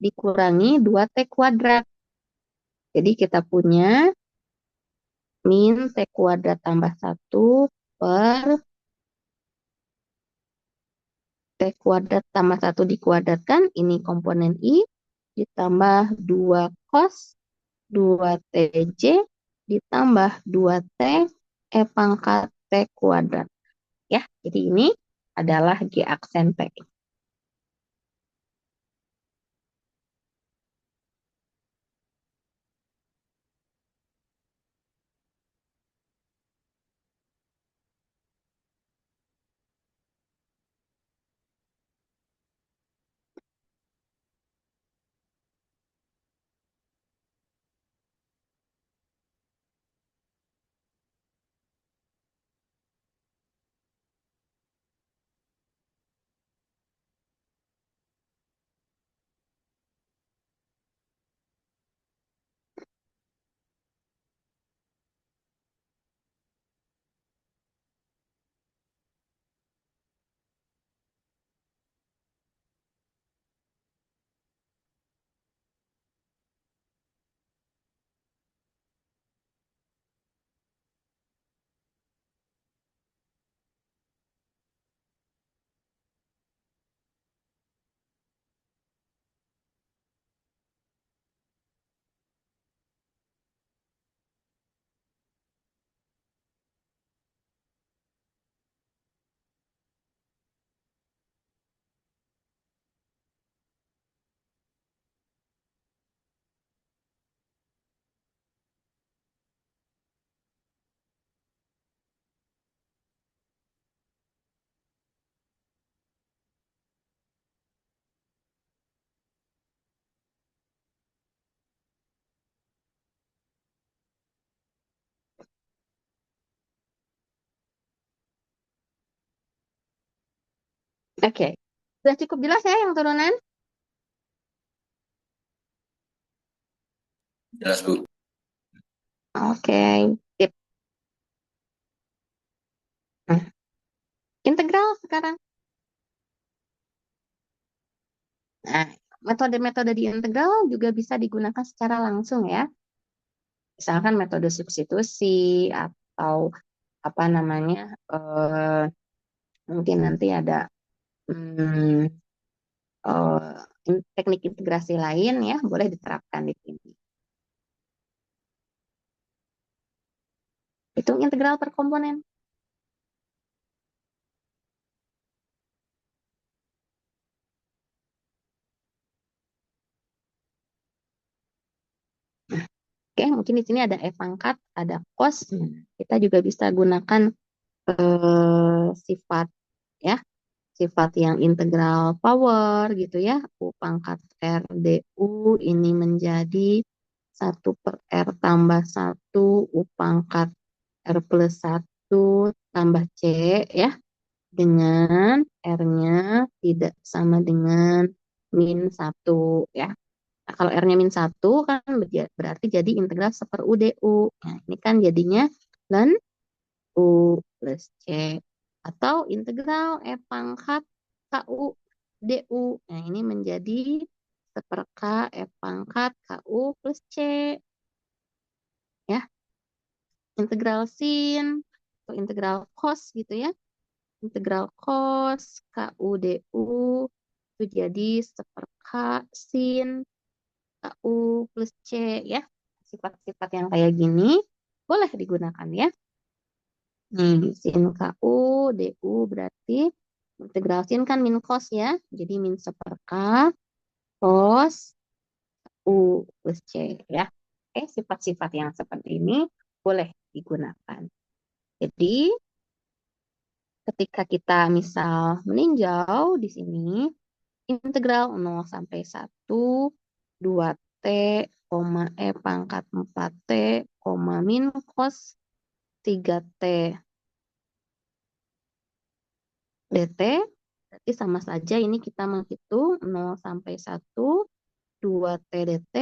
dikurangi 2T kuadrat. Jadi kita punya min T kuadrat tambah 1 per T kuadrat tambah 1 dikuadratkan, ini komponen I, ditambah 2 cos 2TJ, ditambah 2T E pangkat T kuadrat. Ya, jadi ini adalah G aksen T. Oke, sudah cukup jelas ya yang turunan?
Jelas, Bu.
Oke, sip. Nah, integral sekarang. Nah, metode-metode di integral juga bisa digunakan secara langsung ya. Misalkan metode substitusi atau apa namanya, mungkin nanti ada hmm, teknik integrasi lain ya, boleh diterapkan di sini. Hitung integral per komponen. Oke, mungkin di sini ada E pangkat, ada cos. Nah, kita juga bisa gunakan sifat ya, sifat yang integral power gitu ya. U pangkat R DU ini menjadi 1 per R tambah 1 U pangkat R plus 1 tambah C ya, dengan R-nya tidak sama dengan min 1 ya. Nah, kalau R-nya min 1 kan berarti jadi integral 1/U DU. Nah, ini kan jadinya ln U plus C. Atau integral E pangkat KU DU. Nah, ini menjadi 1/K E pangkat KU plus C. Ya, integral sin atau integral cos gitu ya. Integral cos KU DU itu jadi 1/K sin KU plus C ya. Sifat-sifat yang kayak gini boleh digunakan ya. Nih, sin KU DU berarti integral sin kan min cos ya. Jadi min 1/K cos U plus C ya. Oke, sifat-sifat yang seperti ini boleh digunakan. Jadi, ketika kita misal meninjau di sini, integral 0 sampai 1, 2T, E pangkat 4T, min cos 3T dt, berarti sama saja ini kita menghitung 0 sampai 1, 2T dt,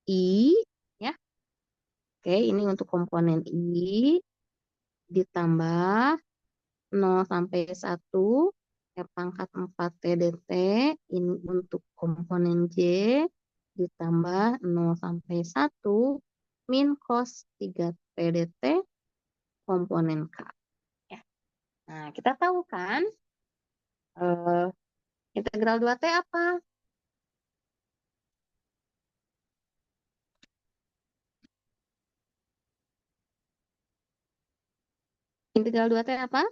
I, ya. Oke, ini untuk komponen I, ditambah 0 sampai 1, pangkat 4T dt, ini untuk komponen J, ditambah 0 sampai 1, min cos 3T dt, komponen K. Ya. Nah, kita tahu kan, integral 2T apa? Integral 2T apa?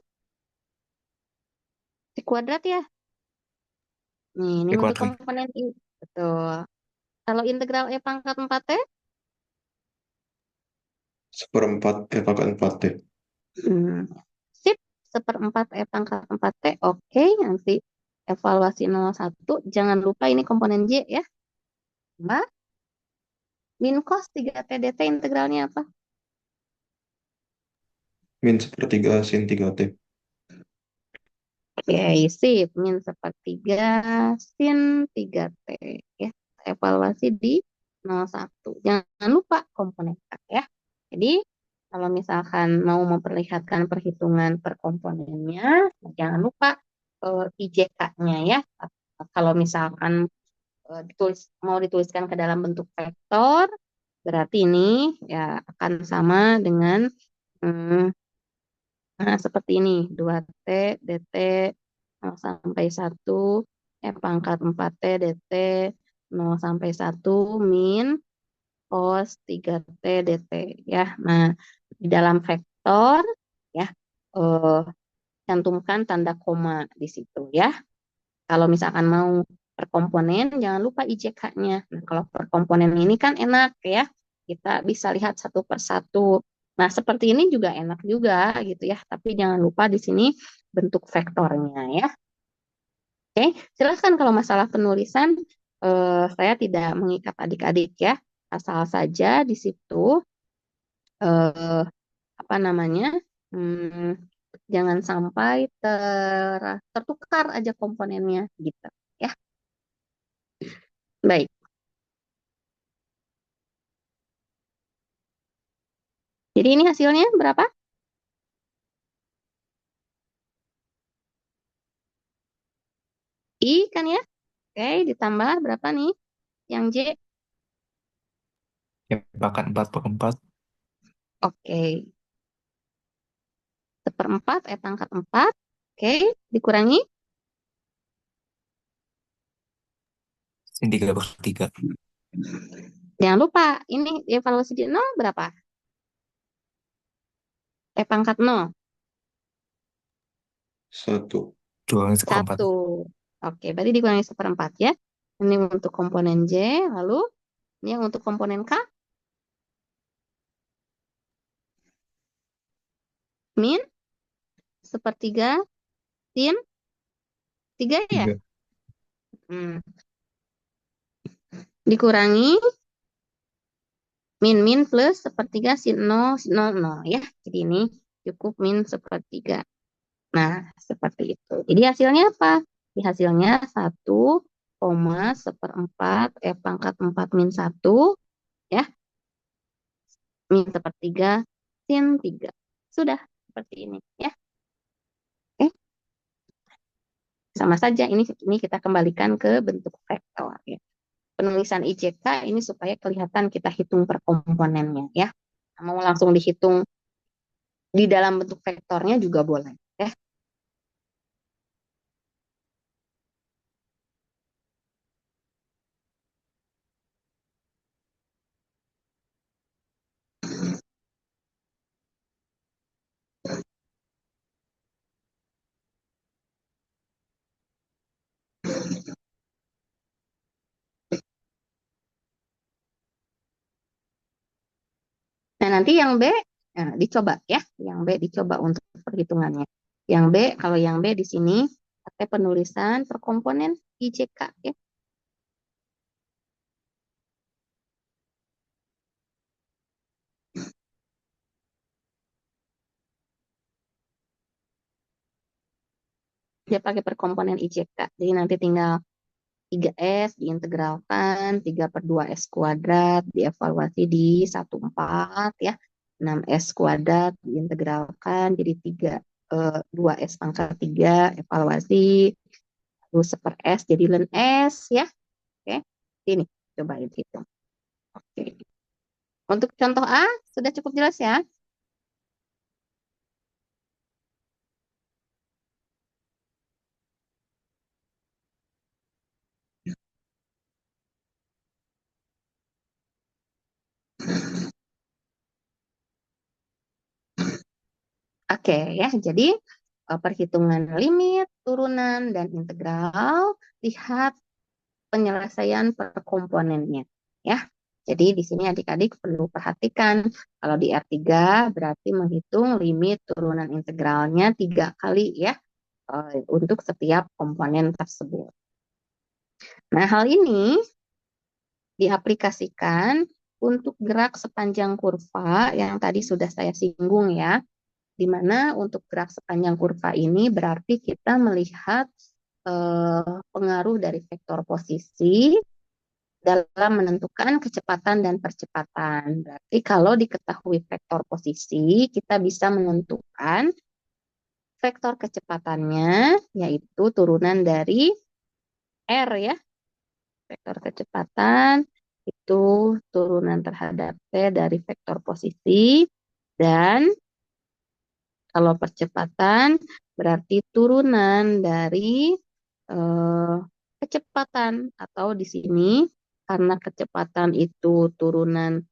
T kuadrat ya? Nih, ini
T
untuk
kuadrat.
komponen I. Betul. Kalau integral E pangkat 4T?
1/4 E pangkat 4T.
Hmm. Sip. 1/4 E pangkat 4T. Oke, nanti evaluasi 01. Jangan lupa ini komponen J ya. Mbak, min cos 3T dt integralnya apa?
Min 1/3 sin 3T.
Oke, sip. Min 1/3 sin 3T. Ya, evaluasi di 01. Jangan lupa komponen K ya. Jadi, kalau misalkan mau memperlihatkan perhitungan per komponennya, jangan lupa IJK-nya ya. Kalau misalkan mau dituliskan ke dalam bentuk vektor, berarti ini ya akan sama dengan hmm, nah, seperti ini, 2T dt 0 sampai 1, pangkat 4T dt 0 sampai 1 min cos 3T dt ya. Nah, di dalam vektor ya eh, cantumkan tanda koma di situ ya. Kalau misalkan mau per komponen jangan lupa IJK-nya. Nah, kalau per komponen ini kan enak ya. Kita bisa lihat satu per satu. Nah, seperti ini juga enak juga gitu ya. Tapi jangan lupa di sini bentuk vektornya ya. Oke, silahkan kalau masalah penulisan saya tidak mengikat adik-adik ya. Asal saja di situ eh, apa namanya jangan sampai tertukar aja komponennya gitu ya. Baik, jadi ini hasilnya berapa? I kan ya? Oke, ditambah berapa nih? Yang J?
E pangkat 4/4.
Oke, 1/4, pangkat 4. Oke, dikurangi.
Sin 3/3.
Jangan lupa, ini evaluasi di 0 berapa? Pangkat 0.
1.
2/1/4.
1. Oke, berarti dikurangi 1/4 ya. Ini untuk komponen J, lalu ini yang untuk komponen K, min 1/3 sin 3 ya.
3.
Hmm. Dikurangi Min plus sepertiga sin 0, 0, 0 ya. Jadi ini cukup min sepertiga. Nah, seperti itu. Jadi hasilnya apa? Di hasilnya 1,1/4 pangkat 4 min 1 ya, min sepertiga sin 3. Sudah seperti ini ya. Oke, sama saja ini kita kembalikan ke bentuk vektor ya. Penulisan IJK ini supaya kelihatan kita hitung per komponennya ya. Mau langsung dihitung di dalam bentuk vektornya juga boleh ya. Nah, nanti yang B dicoba ya. Yang B dicoba untuk perhitungannya. Yang B, kalau yang B di sini pakai penulisan per komponen IJK ya. Dia pakai per komponen IJK. Jadi nanti tinggal 3S diintegralkan, 3 per 2S kuadrat, dievaluasi di 14 ya. 6S kuadrat diintegralkan, jadi 2S pangkat 3, evaluasi, terus per S jadi ln S ya. Oke, ini coba hitung. Oke. Untuk contoh A, sudah cukup jelas ya? Oke ya, jadi perhitungan limit, turunan, dan integral, lihat penyelesaian per komponennya. Ya, jadi di sini adik-adik perlu perhatikan, kalau di R3 berarti menghitung limit turunan integralnya 3 kali ya, untuk setiap komponen tersebut. Nah, hal ini diaplikasikan untuk gerak sepanjang kurva yang tadi sudah saya singgung ya, di mana untuk gerak sepanjang kurva ini berarti kita melihat pengaruh dari vektor posisi dalam menentukan kecepatan dan percepatan. Berarti kalau diketahui vektor posisi, kita bisa menentukan vektor kecepatannya, yaitu turunan dari R ya. Vektor kecepatan itu turunan terhadap T dari vektor posisi, dan kalau percepatan berarti turunan dari eh, kecepatan, atau di sini karena kecepatan itu turunan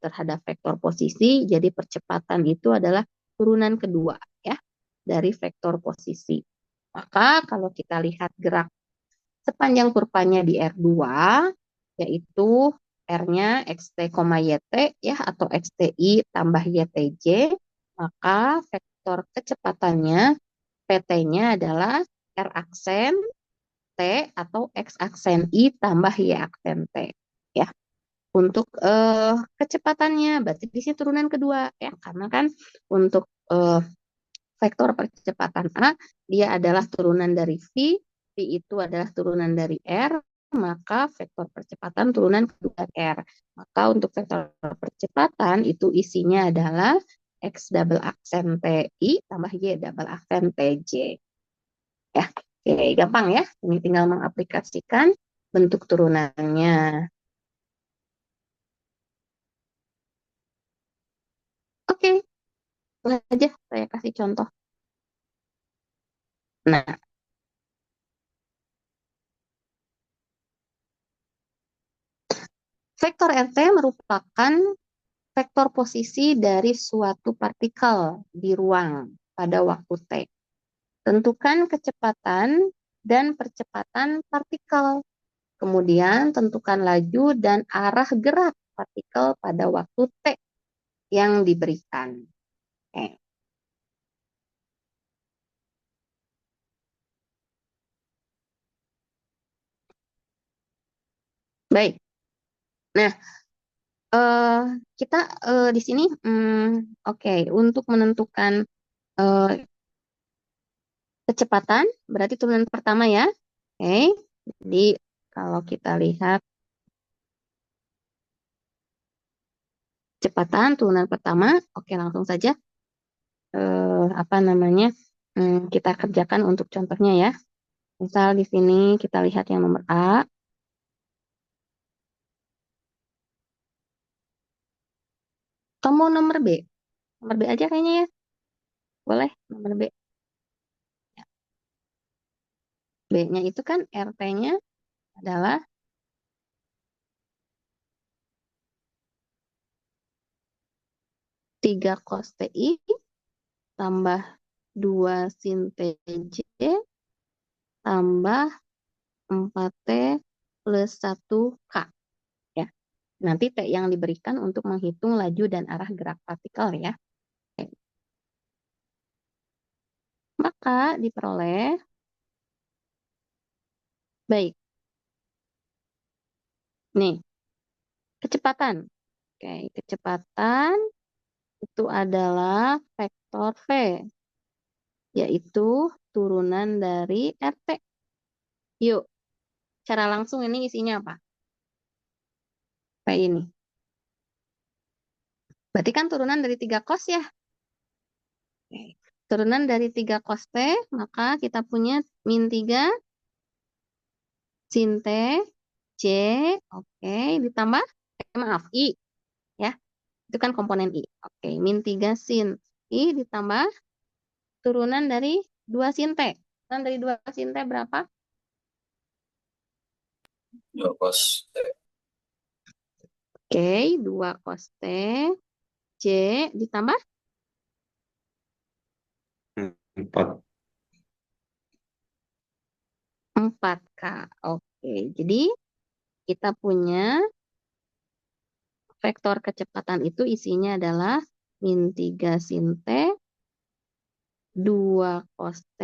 terhadap vektor posisi, jadi percepatan itu adalah turunan kedua ya dari vektor posisi. Maka kalau kita lihat gerak sepanjang kurvanya di R2, yaitu R-nya XT, YT ya, atau XTI tambah YTJ, maka vektor kecepatannya PT-nya adalah R aksen T atau X aksen I tambah Y aksen T ya. Untuk kecepatannya berarti di sini turunan kedua ya, karena kan untuk vektor percepatan A dia adalah turunan dari V itu adalah turunan dari R, maka vektor percepatan turunan kedua R. Maka untuk vektor percepatan itu isinya adalah X double aksen TI tambah Y double aksen TJ. Ya, oke, gampang ya. Ini tinggal mengaplikasikan bentuk turunannya. Oke, itu aja saya kasih contoh. Nah, vektor RT merupakan vektor posisi dari suatu partikel di ruang pada waktu T. Tentukan kecepatan dan percepatan partikel. Kemudian tentukan laju dan arah gerak partikel pada waktu T yang diberikan. Oke. Baik. Nah, eh, kita di sini, oke, untuk menentukan eh, kecepatan, berarti turunan pertama ya. Oke, jadi kalau kita lihat kecepatan turunan pertama, oke langsung saja apa namanya kita kerjakan untuk contohnya ya. Misal di sini kita lihat yang nomor A, atau mau nomor B aja kayaknya ya, boleh nomor B. B-nya itu kan RT-nya adalah 3 cos TI tambah 2 sin TJ tambah 4T plus 1K. Ya. Nanti T yang diberikan untuk menghitung laju dan arah gerak partikel ya. Oke. Maka diperoleh, baik, nih, kecepatan. Oke, kecepatan itu adalah vektor V, yaitu turunan dari RT. Yuk, cara langsung ini isinya apa? V ini. Berarti kan turunan dari 3 cos ya. Oke. Turunan dari 3 cos T, maka kita punya min 3 sin T, J, oke, ditambah, maaf, I, ya. Itu kan komponen I. Oke, min 3 sin I ditambah turunan dari 2 sin T. Turunan dari 2 sin T berapa?
2 cos.
Oke, 2 cos T, J ditambah
4.
4K. Oke, jadi kita punya vektor kecepatan itu isinya adalah min 3 sin T, 2 cos T,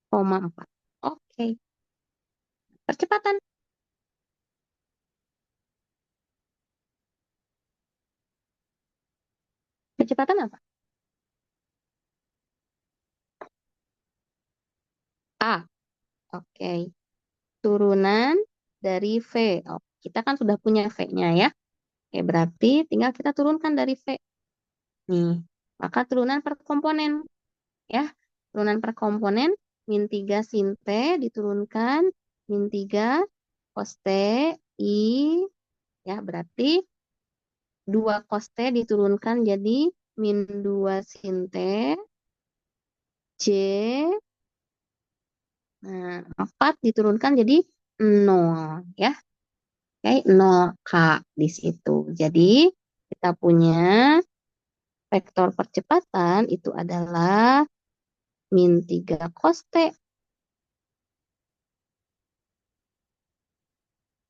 4. Oke, percepatan. Kecepatan apa? A. Oke, turunan dari V. Oh, kita kan sudah punya V-nya ya. Oke, berarti tinggal kita turunkan dari V. Nih, maka turunan per komponen ya. Turunan per komponen min 3 sin T diturunkan min 3 cos T I ya, berarti 2 cos T diturunkan jadi min 2 sin T J, nah 4 diturunkan jadi 0 ya. Oke, 0K di situ. Jadi kita punya vektor percepatan itu adalah min 3 cos T,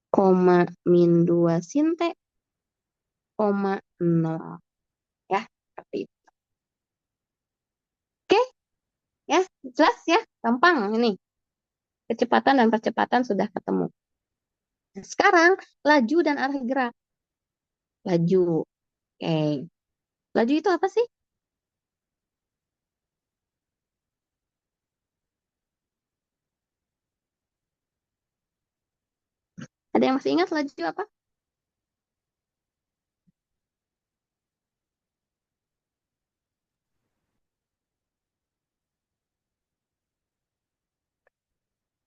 koma min 2 sin T, koma 0. Ya, seperti itu. Oke, ya, jelas ya, gampang ini. Kecepatan dan percepatan sudah ketemu. Nah, sekarang laju dan arah gerak. Laju. Oke. Laju itu apa sih? Ada yang masih ingat laju apa?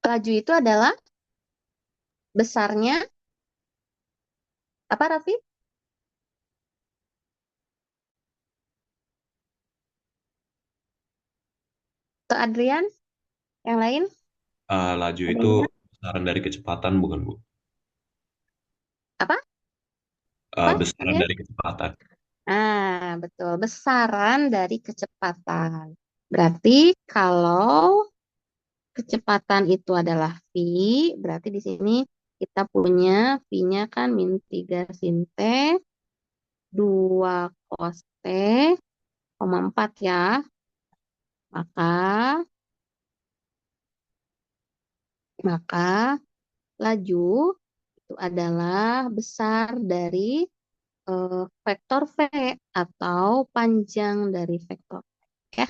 Laju itu adalah besarnya apa, Raffi? Atau Adrian? Yang lain?
Laju
Ada
itu
yang ingat?
besaran dari kecepatan, bukan, Bu?
Apa? Apa,
Besaran
Adrian?
dari kecepatan.
Betul. Besaran dari kecepatan. Berarti kalau kecepatan itu adalah V, berarti di sini kita punya V-nya kan min 3 sin T, 2 cos T, koma 4 ya. Maka, maka laju itu adalah besar dari vektor V atau panjang dari vektor V. Ya.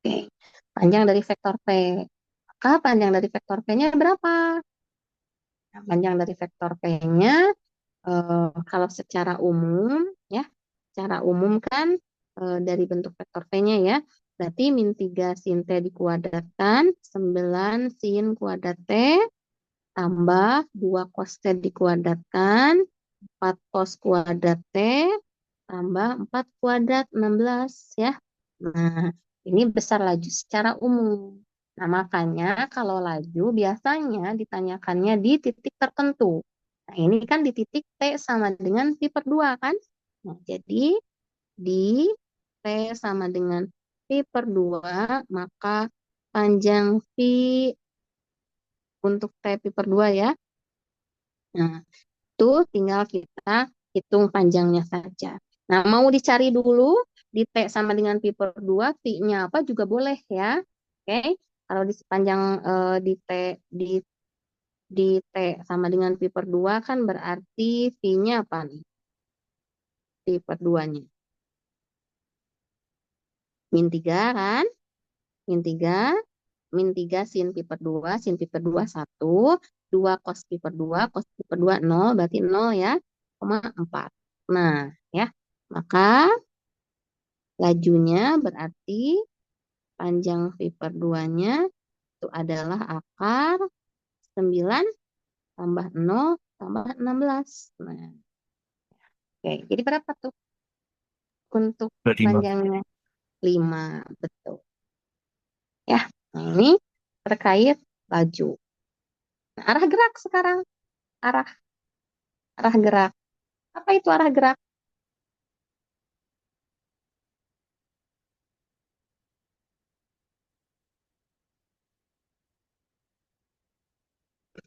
Oke. Panjang dari vektor V. Maka panjang dari vektor V-nya berapa? Nah, panjang dari vektor V-nya kalau secara umum ya, secara umum kan dari bentuk vektor V-nya ya, berarti min 3 sin T dikuadratkan 9 sin kuadrat T tambah 2 cos T dikuadratkan 4 cos kuadrat T tambah 4 kuadrat 16 ya. Nah, ini besar laju secara umum. Nah, makanya kalau laju biasanya ditanyakannya di titik tertentu. Nah, ini kan di titik T sama dengan pi per 2 kan? Nah, jadi di T sama dengan pi per 2, maka panjang pi untuk T pi per 2 ya. Nah, itu tinggal kita hitung panjangnya saja. Nah, mau dicari dulu di T sama dengan pi per 2, pi-nya apa juga boleh ya. Oke, kalau di sepanjang di T sama dengan pi per 2 kan berarti pi-nya apa nih? Pi per 2-nya. Min 3 kan? Min 3, min 3 sin pi per 2, sin pi per 2 1, 2 cos pi per 2, cos pi per 2 0, berarti 0 ya, 4. Nah, ya. Maka lajunya berarti panjang pi per 2-nya itu adalah akar 9 tambah 0 tambah 16. Nah, oke. Jadi berapa tuh untuk
25.
panjangnya? 5, betul. Ya, nah ini terkait laju. Nah, arah gerak sekarang. Arah arah gerak. Apa itu arah gerak?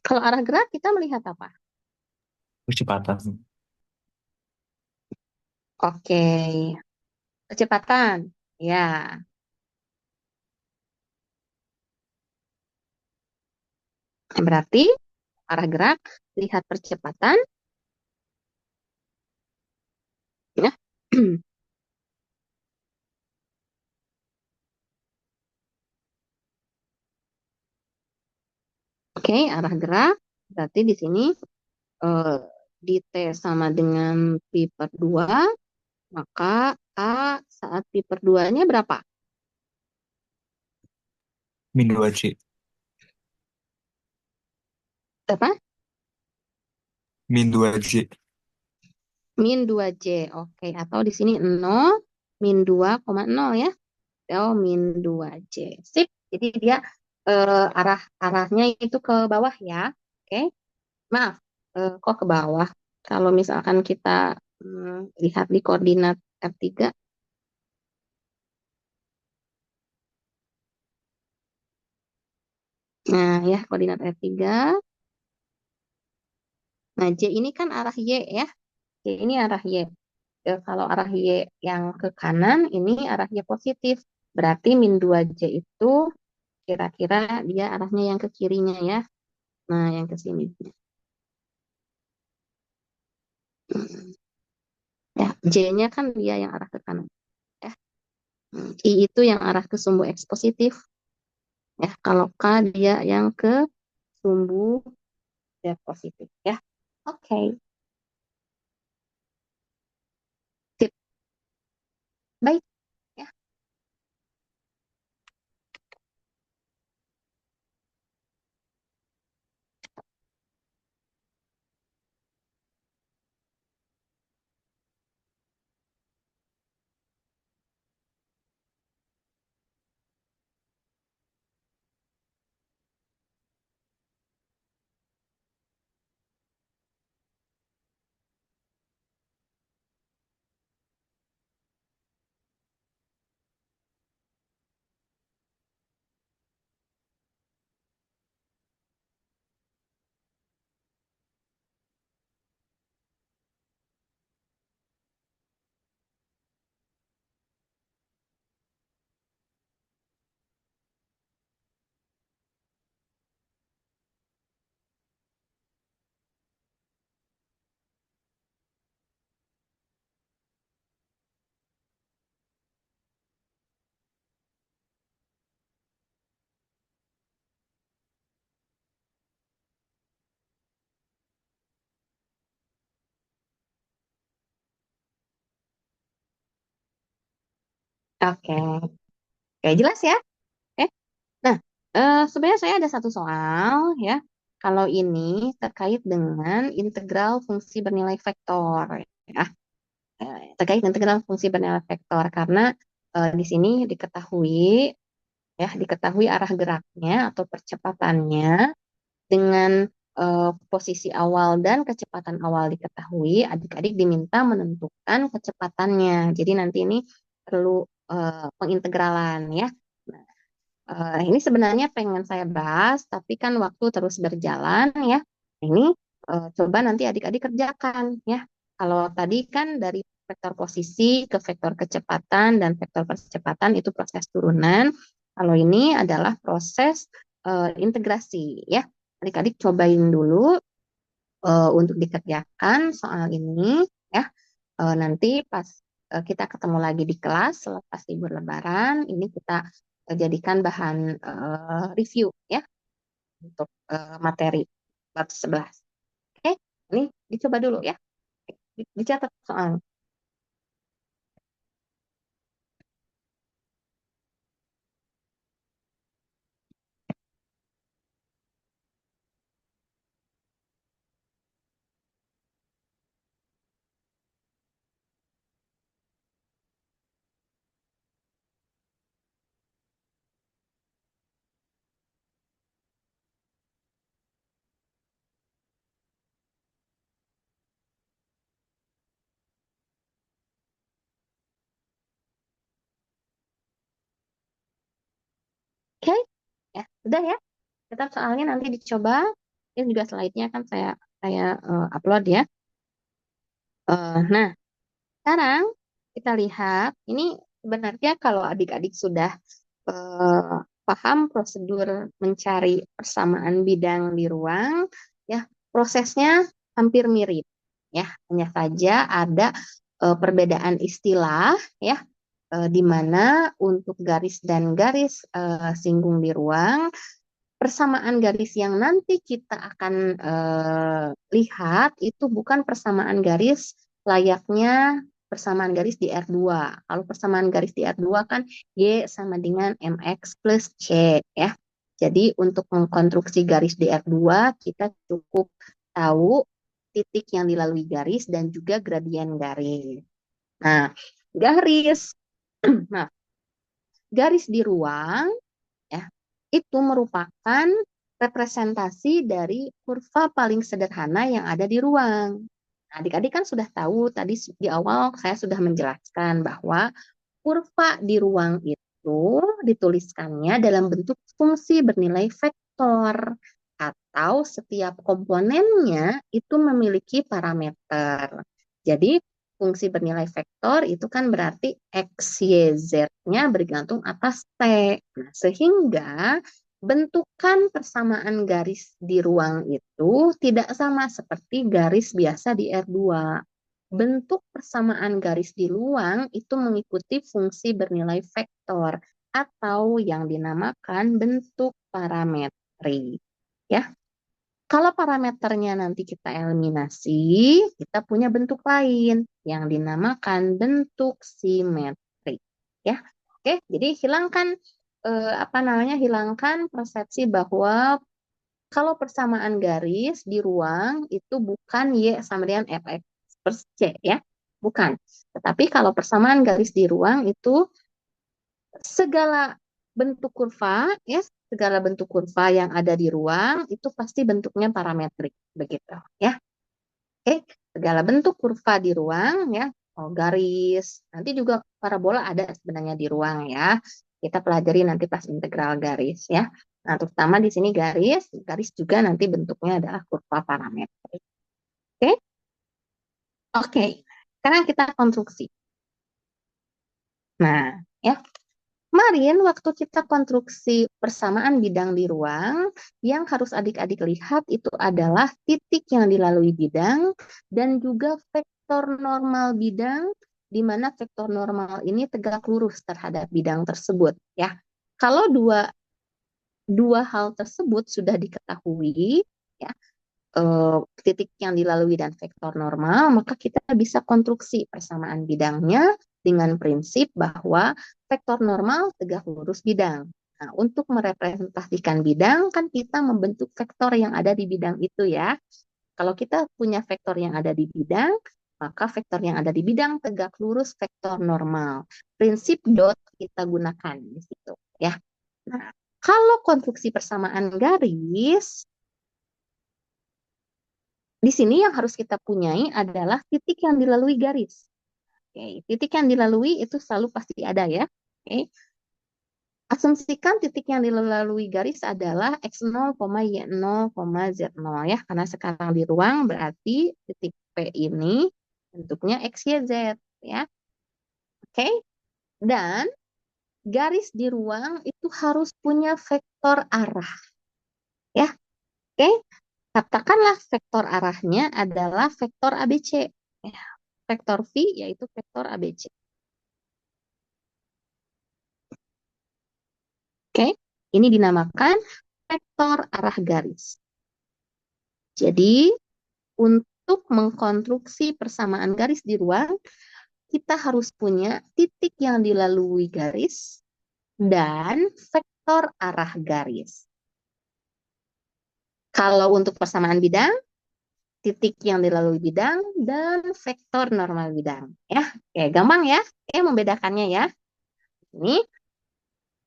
Kalau arah gerak kita melihat apa?
Kecepatan.
Oke, kecepatan. Ya, berarti arah gerak lihat percepatan. Ya. Oke, arah gerak. Berarti di sini eh, di T sama dengan pi per 2, maka A saat pi per 2-nya berapa?
Min 2J.
Berapa?
Min 2J.
Min 2J. Oke, atau di sini 0, min 2,0 ya. Oh, min 2J. Sip. Jadi dia arahnya itu ke bawah ya. Oke. Maaf, kok ke bawah? Kalau misalkan kita lihat di koordinat R3, nah ya koordinat R3, nah J ini kan arah Y ya, J ini arah Y. Kalau arah Y yang ke kanan, ini arah Y positif. Berarti min 2J itu kira-kira dia arahnya yang ke kirinya ya. Nah, yang ke sini. Ya, J-nya kan dia yang arah ke kanan. Ya. I itu yang arah ke sumbu X positif. Ya, kalau K dia yang ke sumbu Z positif. Ya, oke. Sip. Baik. Ya. Oke, oke jelas ya. Oke. Nah, sebenarnya saya ada satu soal ya. Kalau ini terkait dengan integral fungsi bernilai vektor ya. Terkait integral fungsi bernilai vektor karena di sini diketahui arah geraknya atau percepatannya dengan posisi awal dan kecepatan awal diketahui, adik-adik diminta menentukan kecepatannya. Jadi nanti ini perlu pengintegralan ya. Nah, ini sebenarnya pengen saya bahas, tapi kan waktu terus berjalan ya. Ini coba nanti adik-adik kerjakan ya. Kalau tadi kan dari vektor posisi ke vektor kecepatan dan vektor percepatan itu proses turunan. Kalau ini adalah proses integrasi ya. Adik-adik cobain dulu untuk dikerjakan soal ini ya. Nanti pas kita ketemu lagi di kelas selepas libur Lebaran, ini kita jadikan bahan review ya untuk materi bab 11. Oke, ini dicoba dulu ya. Dicatat soal. Oke, ya sudah ya. Tetap soalnya nanti dicoba. Ini juga slide-nya kan saya upload ya. Nah, sekarang kita lihat ini sebenarnya kalau adik-adik sudah paham prosedur mencari persamaan bidang di ruang, ya prosesnya hampir mirip, ya hanya saja ada perbedaan istilah, ya di mana untuk garis dan garis singgung di ruang, persamaan garis yang nanti kita akan lihat itu bukan persamaan garis layaknya persamaan garis di R2. Kalau persamaan garis di R2 kan Y sama dengan MX plus C ya. Jadi untuk mengkonstruksi garis di R2 kita cukup tahu titik yang dilalui garis dan juga gradien garis. Nah, garis nah, garis di ruang ya, itu merupakan representasi dari kurva paling sederhana yang ada di ruang. Nah, adik-adik kan sudah tahu tadi di awal saya sudah menjelaskan bahwa kurva di ruang itu dituliskannya dalam bentuk fungsi bernilai vektor atau setiap komponennya itu memiliki parameter. Jadi fungsi bernilai vektor itu kan berarti X, Y, Z-nya bergantung atas T. Nah, sehingga bentukan persamaan garis di ruang itu tidak sama seperti garis biasa di R2. Bentuk persamaan garis di ruang itu mengikuti fungsi bernilai vektor atau yang dinamakan bentuk parametri. Ya, kalau parameternya nanti kita eliminasi, kita punya bentuk lain yang dinamakan bentuk simetri. Ya, oke. Jadi hilangkan persepsi bahwa kalau persamaan garis di ruang itu bukan Y sama dengan Fx per C ya. Bukan. Tetapi kalau persamaan garis di ruang itu segala bentuk kurva ya, segala bentuk kurva yang ada di ruang itu pasti bentuknya parametrik begitu ya. Oke, segala bentuk kurva di ruang ya, garis, nanti juga parabola ada sebenarnya di ruang ya. Kita pelajari nanti pas integral garis ya. Nah, terutama di sini garis juga nanti bentuknya adalah kurva parametrik. Oke? Oke. Sekarang kita konstruksi. Nah, ya. Kemarin waktu kita konstruksi persamaan bidang di ruang, yang harus adik-adik lihat itu adalah titik yang dilalui bidang dan juga vektor normal bidang, di mana vektor normal ini tegak lurus terhadap bidang tersebut. Ya, kalau dua hal tersebut sudah diketahui, ya, titik yang dilalui dan vektor normal, maka kita bisa konstruksi persamaan bidangnya dengan prinsip bahwa vektor normal tegak lurus bidang. Nah, untuk merepresentasikan bidang, kan kita membentuk vektor yang ada di bidang itu ya. Kalau kita punya vektor yang ada di bidang, maka vektor yang ada di bidang tegak lurus vektor normal. Prinsip dot kita gunakan di situ ya. Nah, kalau konstruksi persamaan garis, di sini yang harus kita punyai adalah titik yang dilalui garis. Oke, titik yang dilalui itu selalu pasti ada ya. Oke. Asumsikan titik yang dilalui garis adalah x0, y0, z0 ya. Karena sekarang di ruang berarti titik P ini bentuknya x, y, z ya. Oke. Dan garis di ruang itu harus punya vektor arah ya. Oke. Katakanlah vektor arahnya adalah vektor ABC. Ya. Vektor V yaitu vektor ABC. Oke. Ini dinamakan vektor arah garis. Jadi, untuk mengkonstruksi persamaan garis di ruang, kita harus punya titik yang dilalui garis dan vektor arah garis. Kalau untuk persamaan bidang, titik yang dilalui bidang dan vektor normal bidang. Ya, oke, gampang ya. Oke, membedakannya ya. Ini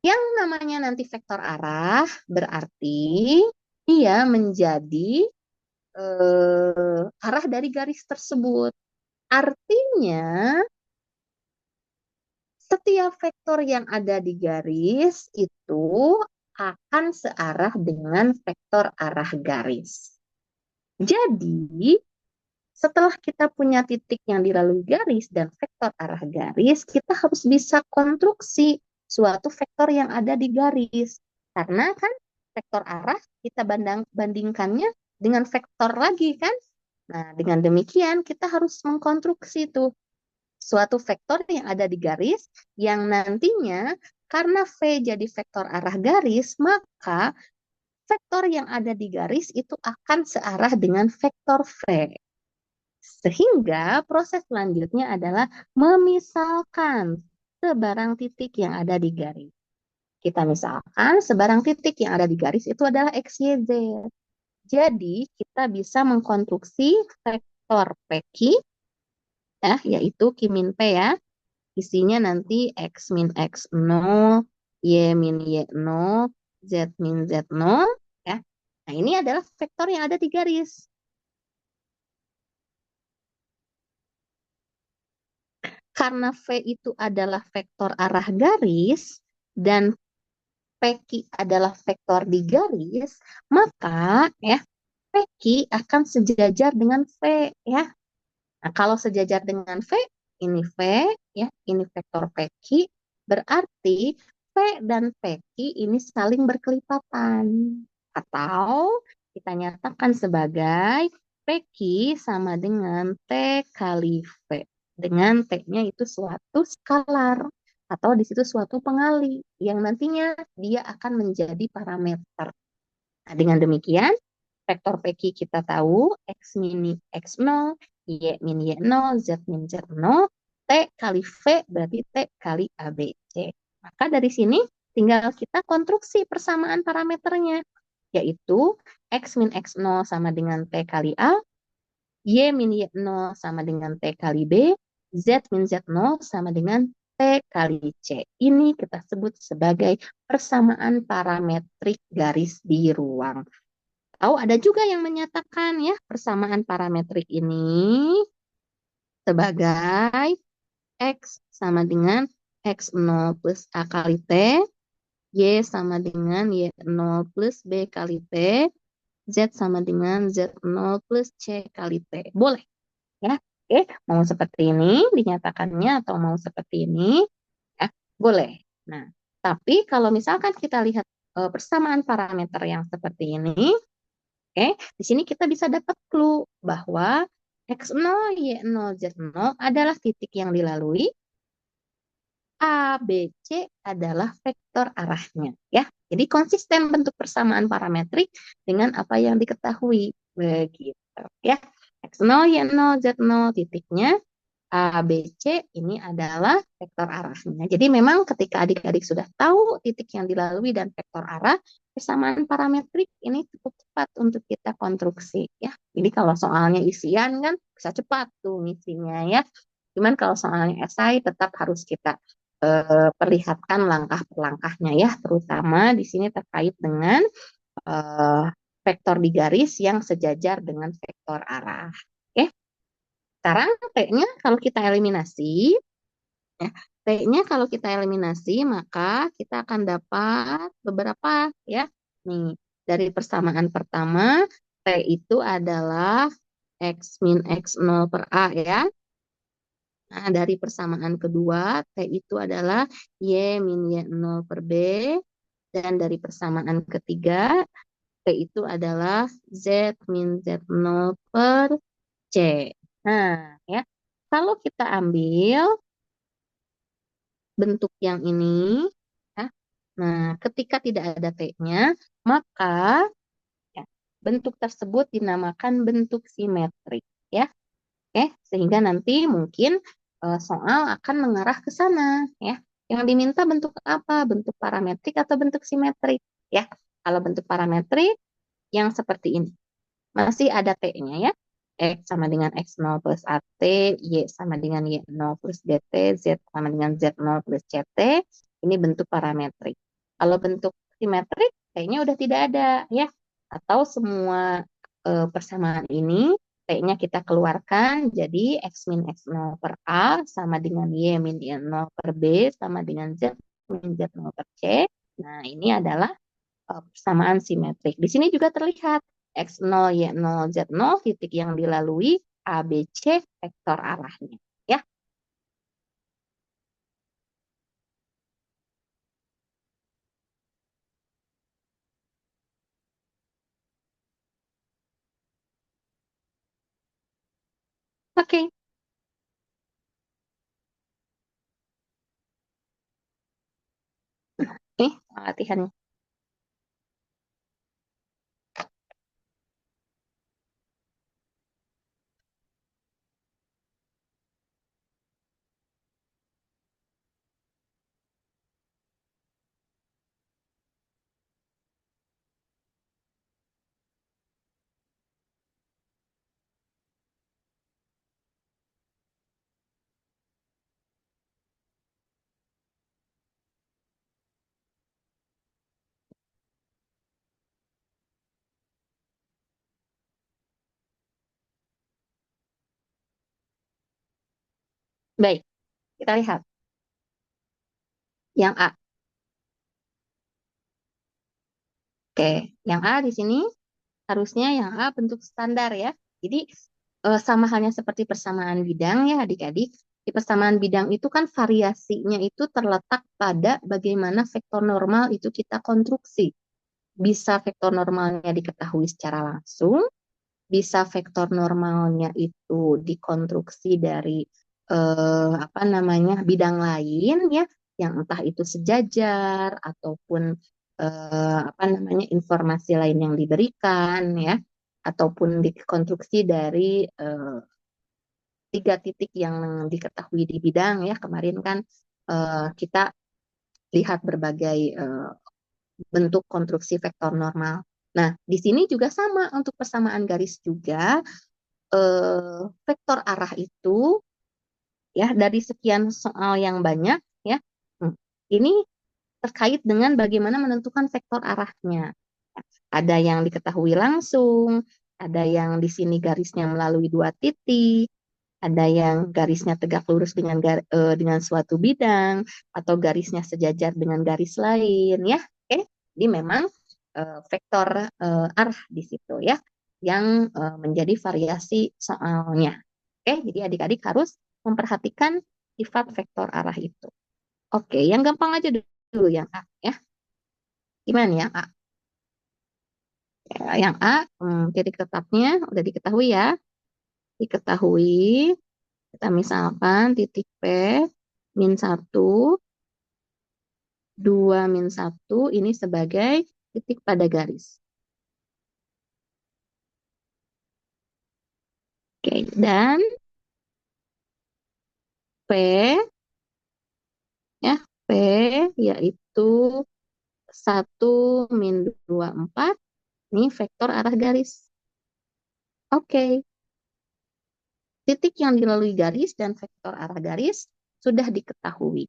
yang namanya nanti vektor arah berarti dia menjadi arah dari garis tersebut. Artinya, setiap vektor yang ada di garis itu akan searah dengan vektor arah garis. Jadi, setelah kita punya titik yang dilalui garis dan vektor arah garis, kita harus bisa konstruksi suatu vektor yang ada di garis. Karena kan vektor arah kita bandingkannya dengan vektor lagi kan. Nah, dengan demikian kita harus mengkonstruksi itu suatu vektor yang ada di garis yang nantinya karena V jadi vektor arah garis, maka vektor yang ada di garis itu akan searah dengan vektor V. Sehingga proses selanjutnya adalah memisalkan sebarang titik yang ada di garis. Kita misalkan sebarang titik yang ada di garis itu adalah X, Y, Z. Jadi kita bisa mengkonstruksi vektor PQ ya, yaitu Q min P ya. Isinya nanti X min X0, Y min Y0, Z min Z0 ya. Nah, ini adalah vektor yang ada di garis. Karena V itu adalah vektor arah garis dan PQ adalah vektor di garis, maka ya PQ akan sejajar dengan V ya. Nah, kalau sejajar dengan V, ini V ya, ini vektor PQ, berarti V dan PQ ini saling berkelipatan. Atau kita nyatakan sebagai PQ sama dengan T kali V. Dengan T-nya itu suatu skalar atau di situ suatu pengali yang nantinya dia akan menjadi parameter. Nah, dengan demikian, vektor PQ kita tahu X min X0, Y min Y0, Z min Z0, T kali V berarti T kali ABC. Maka dari sini tinggal kita konstruksi persamaan parameternya, yaitu X min X0 sama dengan T kali A, Y min Y0 sama dengan T kali B, Z min Z0 sama dengan T kali C. Ini kita sebut sebagai persamaan parametrik garis di ruang. Atau ada juga yang menyatakan ya persamaan parametrik ini sebagai X sama dengan X0 plus A kali T, Y sama dengan Y0 plus B kali T, Z sama dengan Z0 plus C kali T. Boleh ya. Oke, mau seperti ini dinyatakannya atau mau seperti ini ya, boleh. Nah, tapi kalau misalkan kita lihat persamaan parameter yang seperti ini, oke, di sini kita bisa dapat clue bahwa X0, Y0, Z0 adalah titik yang dilalui, A, B, C adalah vektor arahnya ya. Jadi konsisten bentuk persamaan parametrik dengan apa yang diketahui begitu ya. X0, Y0, Z0 titiknya A, B, C ini adalah vektor arahnya. Jadi memang ketika adik-adik sudah tahu titik yang dilalui dan vektor arah, persamaan parametrik ini cukup cepat untuk kita konstruksi ya. Jadi kalau soalnya isian kan bisa cepat tuh ngisinya ya. Cuman kalau soalnya esai tetap harus kita perlihatkan langkah per langkahnya ya, terutama di sini terkait dengan eh, vektor di garis yang sejajar dengan vektor arah. Oke. Sekarang T-nya kalau kita eliminasi, ya, T-nya kalau kita eliminasi, maka kita akan dapat beberapa ya. Nih, dari persamaan pertama, T itu adalah X min X0 per A ya. Nah, dari persamaan kedua, T itu adalah Y min Y0 per B. Dan dari persamaan ketiga, T itu adalah Z min Z0 per C. Nah, ya. Kalau kita ambil bentuk yang ini, ya. Nah, ketika tidak ada T-nya, maka ya, bentuk tersebut dinamakan bentuk simetrik, ya. Oke, sehingga nanti mungkin soal akan mengarah ke sana, ya. Yang diminta bentuk apa? Bentuk parametrik atau bentuk simetrik, ya. Kalau bentuk parametrik yang seperti ini. Masih ada T-nya ya. X sama dengan X0 plus AT, Y sama dengan Y0 plus DT, Z sama dengan Z0 plus CT. Ini bentuk parametrik. Kalau bentuk simetrik, T-nya udah tidak ada ya. Atau semua persamaan ini, T-nya kita keluarkan, jadi X min X0 per A sama dengan Y min Y0 per B sama dengan Z min Z0 per C. Nah, ini adalah persamaan simetrik. Di sini juga terlihat X0, Y0, Z0, titik yang dilalui A, B, C, vektor arahnya. Ya, oke. Nih, latihannya. Baik, kita lihat. Yang A. Oke, yang A di sini harusnya yang A bentuk standar ya. Jadi sama halnya seperti persamaan bidang ya adik-adik. Di persamaan bidang itu kan variasinya itu terletak pada bagaimana vektor normal itu kita konstruksi. Bisa vektor normalnya diketahui secara langsung, bisa vektor normalnya itu dikonstruksi dari apa namanya bidang lain ya, yang entah itu sejajar ataupun apa namanya informasi lain yang diberikan ya, ataupun dikonstruksi dari tiga titik yang diketahui di bidang ya. Kemarin kan kita lihat berbagai bentuk konstruksi vektor normal. Nah, di sini juga sama untuk persamaan garis juga vektor arah itu ya dari sekian soal yang banyak ya. Ini terkait dengan bagaimana menentukan vektor arahnya. Ada yang diketahui langsung, ada yang di sini garisnya melalui dua titik, ada yang garisnya tegak lurus dengan suatu bidang atau garisnya sejajar dengan garis lain ya. Oke, jadi memang vektor arah di situ ya yang menjadi variasi soalnya. Oke, jadi adik-adik harus memperhatikan sifat vektor arah itu. Oke, yang gampang aja dulu yang A ya. Gimana yang A? Ya, yang A, titik tetapnya udah diketahui ya. Diketahui, kita misalkan titik P min 1, 2 min 1 ini sebagai titik pada garis. Oke, dan ya, P yaitu 1 min 2, 4. Ini vektor arah garis. Oke. Titik yang dilalui garis dan vektor arah garis sudah diketahui.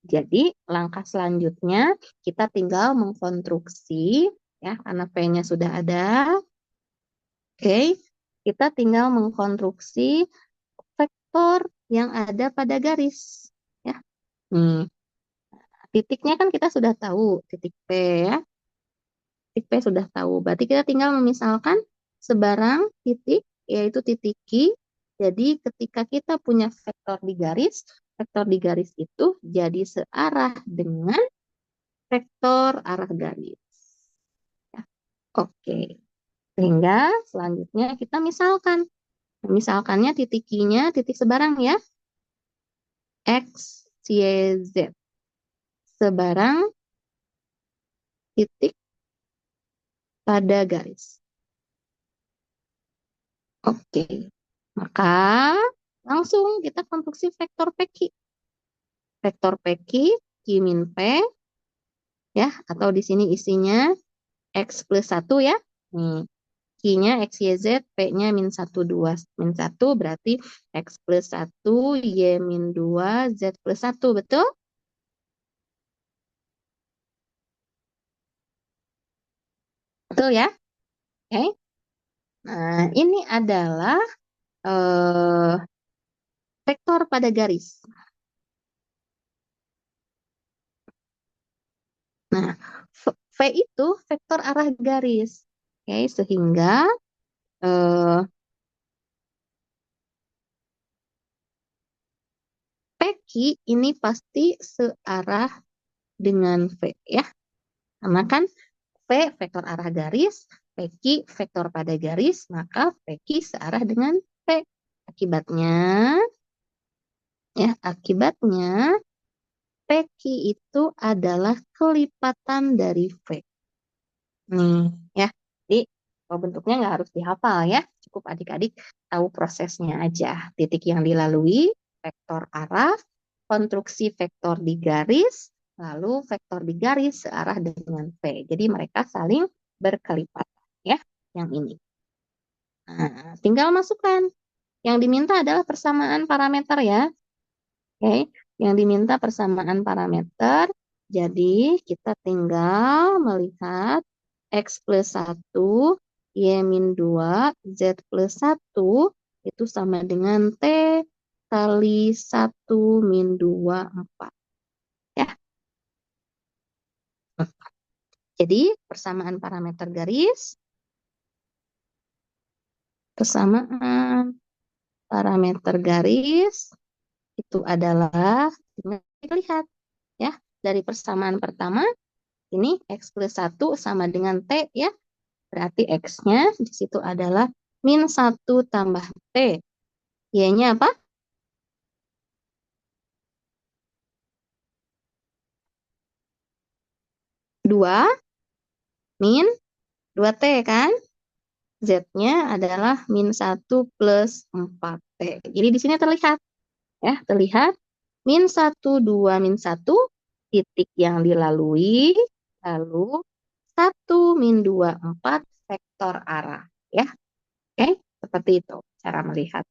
Jadi, langkah selanjutnya kita tinggal mengkonstruksi, ya, karena P-nya sudah ada. Oke, kita tinggal mengkonstruksi vektor yang ada pada garis. Ya, nih, titiknya kan kita sudah tahu, titik P, ya. Titik P sudah tahu. Berarti kita tinggal memisalkan sebarang titik, yaitu titik Q. Jadi, ketika kita punya vektor di garis itu jadi searah dengan vektor arah garis. Ya. Oke. Sehingga selanjutnya kita misalkan. Misalkannya titik Q-nya titik sebarang ya. X, Y, Z. Sebarang titik pada garis. Oke. Maka langsung kita konstruksi vektor PQ. Vektor PQ, Q min P, ya, atau di sini isinya X plus 1 ya. Nih, Q-nya X, Y, Z, P-nya min 1, 2, min 1, berarti X plus 1, Y min 2, Z plus 1, betul? Betul ya? Oke. Nah, ini adalah vektor pada garis. Nah, V itu vektor arah garis. Oke, sehingga PQ ini pasti searah dengan V ya. Karena kan V vektor arah garis, PQ vektor pada garis, maka PQ searah dengan V. Akibatnya PQ itu adalah kelipatan dari V. Nih, ya. Jadi, kalau bentuknya nggak harus dihafal ya. Cukup adik-adik tahu prosesnya aja. Titik yang dilalui, vektor arah, konstruksi vektor di garis, lalu vektor di garis searah dengan V. Jadi, mereka saling berkelipatan ya, yang ini. Nah, tinggal masukkan. Yang diminta adalah persamaan parameter ya. Oke, yang diminta persamaan parameter. Jadi, kita tinggal melihat X plus 1, Y min 2, Z plus 1, itu sama dengan T kali 1 min 2, 4. Ya. Jadi, persamaan parameter garis, itu adalah, kita lihat ya, dari persamaan pertama, ini X plus 1 sama dengan T ya. Berarti X-nya di situ adalah min 1 tambah T. Y-nya apa? 2 min 2T kan? Z-nya adalah min 1 plus 4T. Jadi di sini terlihat ya, terlihat min 1, 2, min 1 titik yang dilalui, lalu 1 min 2, 4 vektor arah ya. Oke, seperti itu cara melihat.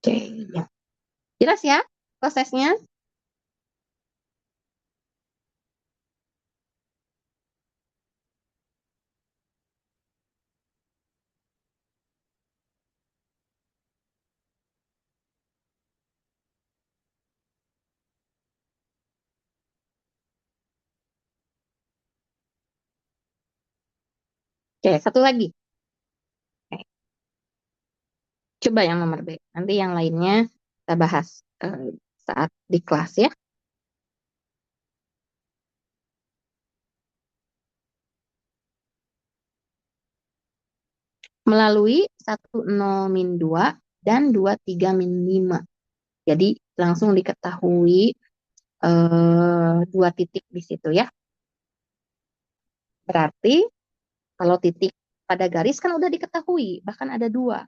Oke, ya. Jelas ya prosesnya? Oke, satu lagi. Oke, coba yang nomor B. Nanti yang lainnya kita bahas saat di kelas ya. Melalui 10 min 2 dan 23 min 5. Jadi langsung diketahui dua titik di situ ya. Berarti kalau titik pada garis kan udah diketahui, bahkan ada dua.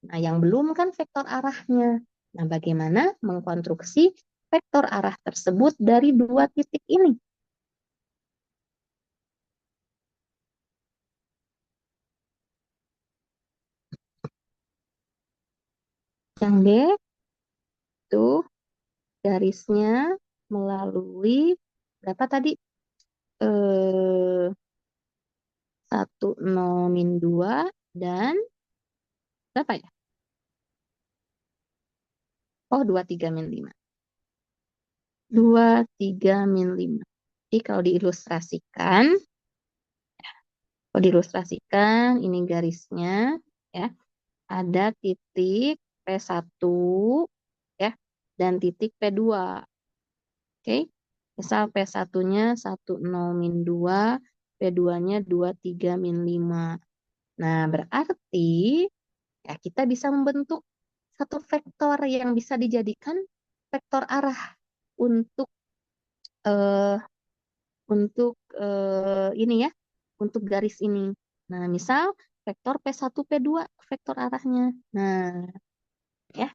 Nah, yang belum kan vektor arahnya. Nah, bagaimana mengkonstruksi vektor arah tersebut dari dua titik ini? Yang B itu garisnya melalui berapa tadi? 1, 0, -2 dan berapa ya? Oh, 23, -5. 23, -5. Jadi kalau diilustrasikan ini garisnya ya, ada titik P1 ya dan titik P2. Oke. Misal P1-nya 1, 0, -2, P2-nya 23, -5. Nah, berarti ya kita bisa membentuk satu vektor yang bisa dijadikan vektor arah untuk eh, ini ya, untuk garis ini. Nah, misal vektor P1 P2 vektor arahnya. Nah, ya.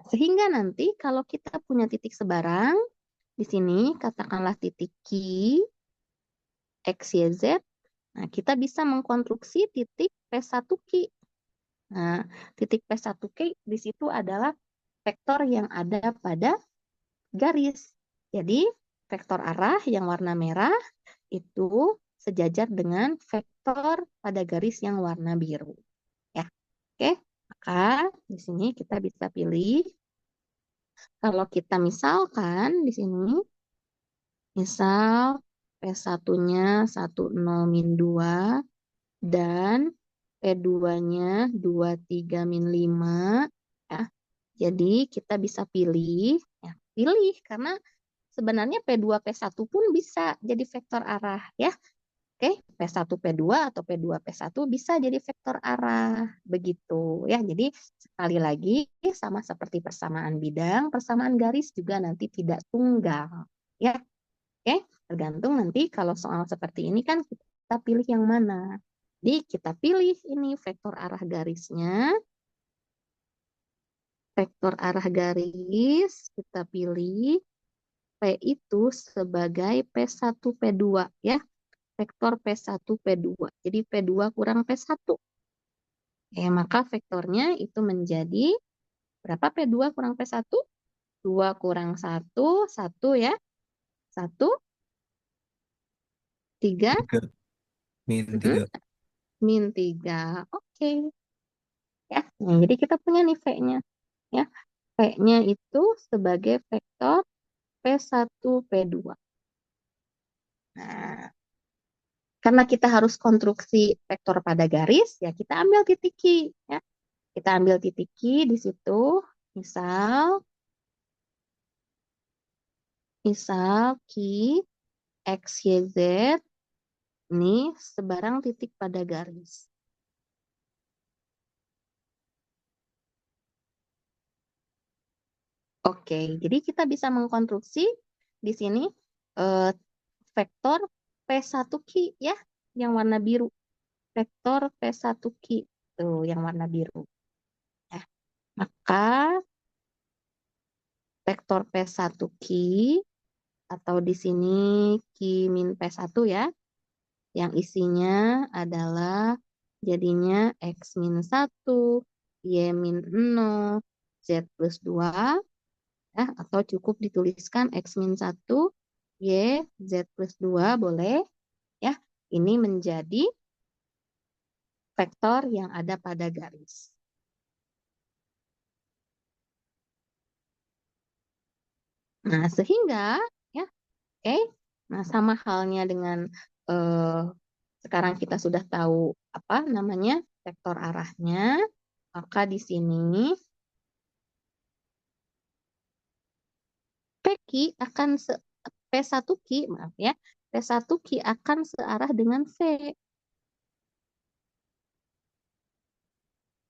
Sehingga nanti kalau kita punya titik sebarang di sini katakanlah titik Q X Y Z, nah kita bisa mengkonstruksi titik P1 Q. Nah, titik P1 Q di situ adalah vektor yang ada pada garis. Jadi, vektor arah yang warna merah itu sejajar dengan vektor pada garis yang warna biru. Ya, oke. Maka di sini kita bisa pilih kalau kita misalkan di sini misal P1-nya 1, 0, -2 dan P2-nya 23, -5 ya. Jadi kita bisa pilih ya, pilih karena sebenarnya P2 P1 pun bisa jadi vektor arah ya. Oke, P1 P2 atau P2 P1 bisa jadi vektor arah begitu ya. Jadi sekali lagi sama seperti persamaan bidang, persamaan garis juga nanti tidak tunggal ya. Oke, tergantung nanti kalau soal seperti ini kan kita pilih yang mana. Jadi kita pilih ini vektor arah garisnya. Vektor arah garis kita pilih P itu sebagai P1 P2 ya. Vektor P1 P2. Jadi P2 kurang P1. Maka vektornya itu menjadi berapa P2 kurang P1? 2 kurang 1, 1 ya. 1, 3,
3, -3.
-3. Oke. Ya. Nah, jadi kita punya nih V-nya. Ya. V-nya itu sebagai vektor P1 P2. Nah, karena kita harus konstruksi vektor pada garis, ya kita ambil titik Q. Ya. Kita ambil titik Q di situ. Misal Q X, Y, Z ini sebarang titik pada garis. Oke, jadi kita bisa mengkonstruksi di sini eh, vektor P1Q ya, yang warna biru. Vektor P1Q tuh yang warna biru. Ya. Maka vektor P1Q atau di sini Q min P1 ya, yang isinya adalah jadinya X min 1, Y min 0, Z plus 2, ya, atau cukup dituliskan X min 1, Y, Z plus 2 boleh. Ya, ini menjadi vektor yang ada pada garis. Nah, sehingga ya, oke. Nah, sama halnya dengan sekarang kita sudah tahu apa namanya vektor arahnya, maka di sini PQ akan P1Q, maaf ya, P1Q akan searah dengan V.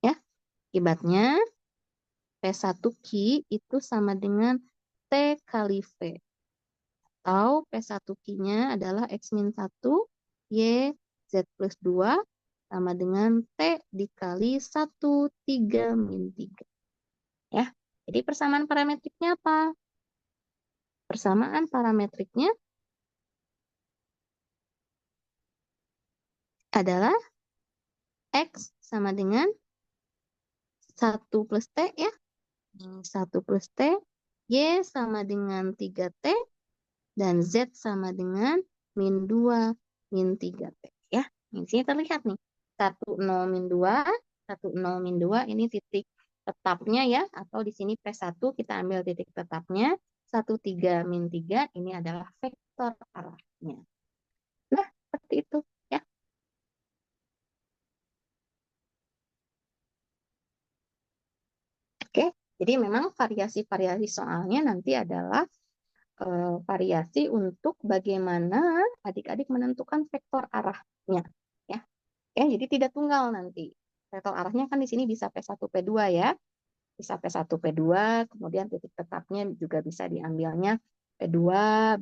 Ya, akibatnya P1Q itu sama dengan T kali V. Atau P1Q-nya adalah X min 1, Y, Z plus 2, sama dengan T dikali 1, 3, min 3. Ya, jadi persamaan parametriknya apa? Persamaan parametriknya adalah X sama dengan 1 plus T ya. 1 plus T, Y sama dengan 3T, dan Z sama dengan min 2, min 3T. Ya, di sini terlihat nih. 1, 0, min 2, 1, 0, min 2, ini titik tetapnya ya. Atau di sini P1 kita ambil titik tetapnya. 1, 3, min 3, ini adalah vektor arahnya. Nah, seperti itu ya. Oke, jadi memang variasi-variasi soalnya nanti adalah variasi untuk bagaimana adik-adik menentukan vektor arahnya. Ya. Ya, jadi tidak tunggal nanti. Vektor arahnya kan di sini bisa P1, P2 ya. Bisa P1, P2, kemudian titik tetapnya juga bisa diambilnya P2,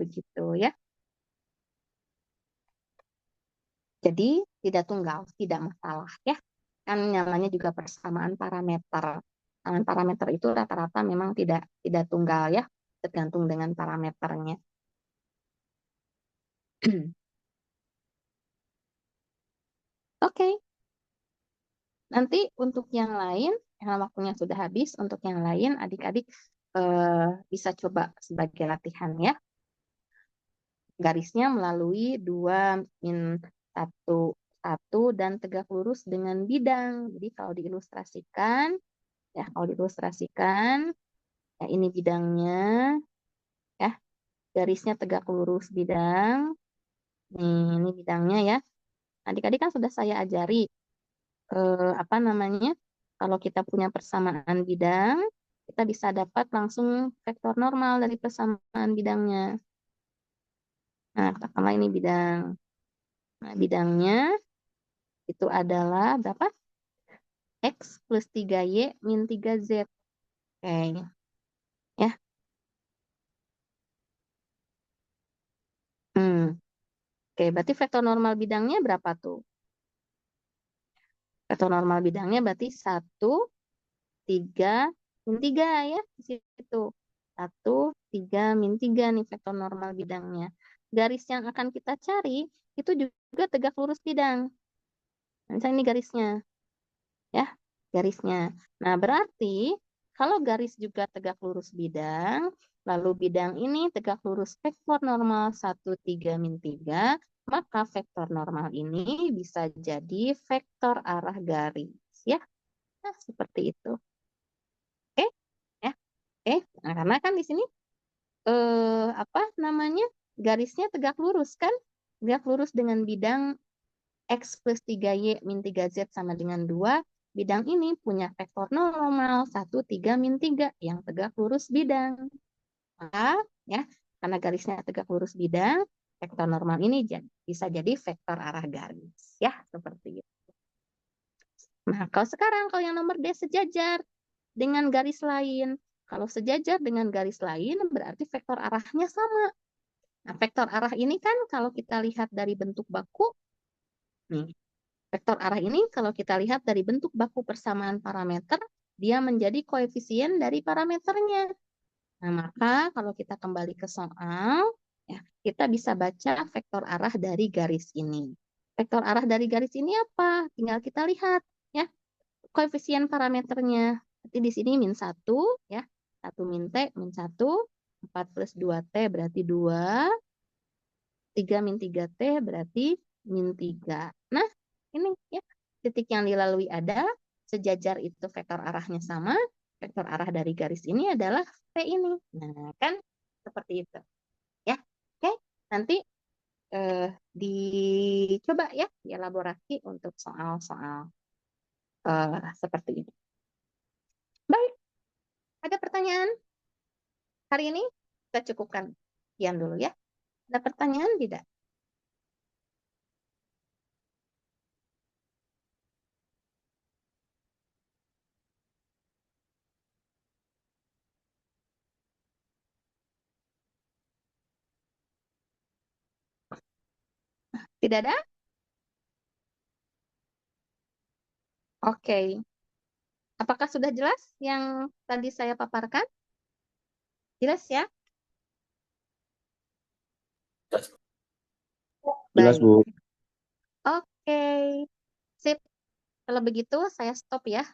begitu ya. Jadi tidak tunggal, tidak masalah ya. Kan namanya juga persamaan parameter. Persamaan parameter itu rata-rata memang tidak tunggal ya, tergantung dengan parameternya. Oke, nanti untuk yang lain, karena waktunya sudah habis, untuk yang lain adik-adik bisa coba sebagai latihan ya. Garisnya melalui 2, min 1, 1, dan tegak lurus dengan bidang. Jadi kalau diilustrasikan, ya ini bidangnya, ya garisnya tegak lurus bidang. Ini bidangnya ya. Adik-adik kan sudah saya ajari apa namanya? Kalau kita punya persamaan bidang, kita bisa dapat langsung vektor normal dari persamaan bidangnya. Nah, katakanlah ini bidang. Nah, bidangnya itu adalah berapa? X plus 3Y min 3Z. Oke, ya. Oke, berarti vektor normal bidangnya berapa tuh? Vektor normal bidangnya berarti 1, 3, min 3 ya. Di situ. 1, 3, min 3 nih vektor normal bidangnya. Garis yang akan kita cari itu juga tegak lurus bidang. Nah, misalnya ini garisnya. Ya, garisnya. Nah, berarti kalau garis juga tegak lurus bidang, lalu bidang ini tegak lurus vektor normal 1, 3, min 3, maka vektor normal ini bisa jadi vektor arah garis. Ya, nah, seperti itu. Oke, ya. Oke, nah, karena kan di sini apa namanya? Garisnya tegak lurus kan? Tegak lurus dengan bidang X plus 3Y min 3Z sama dengan 2. Bidang ini punya vektor normal 1, 3, min 3 yang tegak lurus bidang. Maka, ya, karena garisnya tegak lurus bidang, vektor normal ini bisa jadi vektor arah garis. Ya, seperti itu. Nah, kalau sekarang, kalau yang nomor D sejajar dengan garis lain. Kalau sejajar dengan garis lain, berarti vektor arahnya sama. Nah, vektor arah ini kan kalau kita lihat dari bentuk baku, nih, vektor arah ini kalau kita lihat dari bentuk baku persamaan parameter, dia menjadi koefisien dari parameternya. Nah, maka kalau kita kembali ke soal, ya, kita bisa baca vektor arah dari garis ini. Vektor arah dari garis ini apa? Tinggal kita lihat, ya, koefisien parameternya. Berarti di sini min 1, ya, 1 min T, min 1, 4 plus 2T berarti 2, 3 min 3T berarti min 3. Nah, ini ya, titik yang dilalui ada, sejajar itu vektor arahnya sama, vektor arah dari garis ini adalah P ini. Nah, kan seperti itu. Ya, oke. Nanti dicoba ya, dielaborasi untuk soal-soal seperti ini. Baik, ada pertanyaan hari ini? Kita cukupkan sekian dulu ya. Ada pertanyaan tidak? Tidak ada? Oke. Apakah sudah jelas yang tadi saya paparkan? Jelas ya?
Jelas,
Baik.
Bu.
Oke. Sip. Kalau begitu, saya stop ya.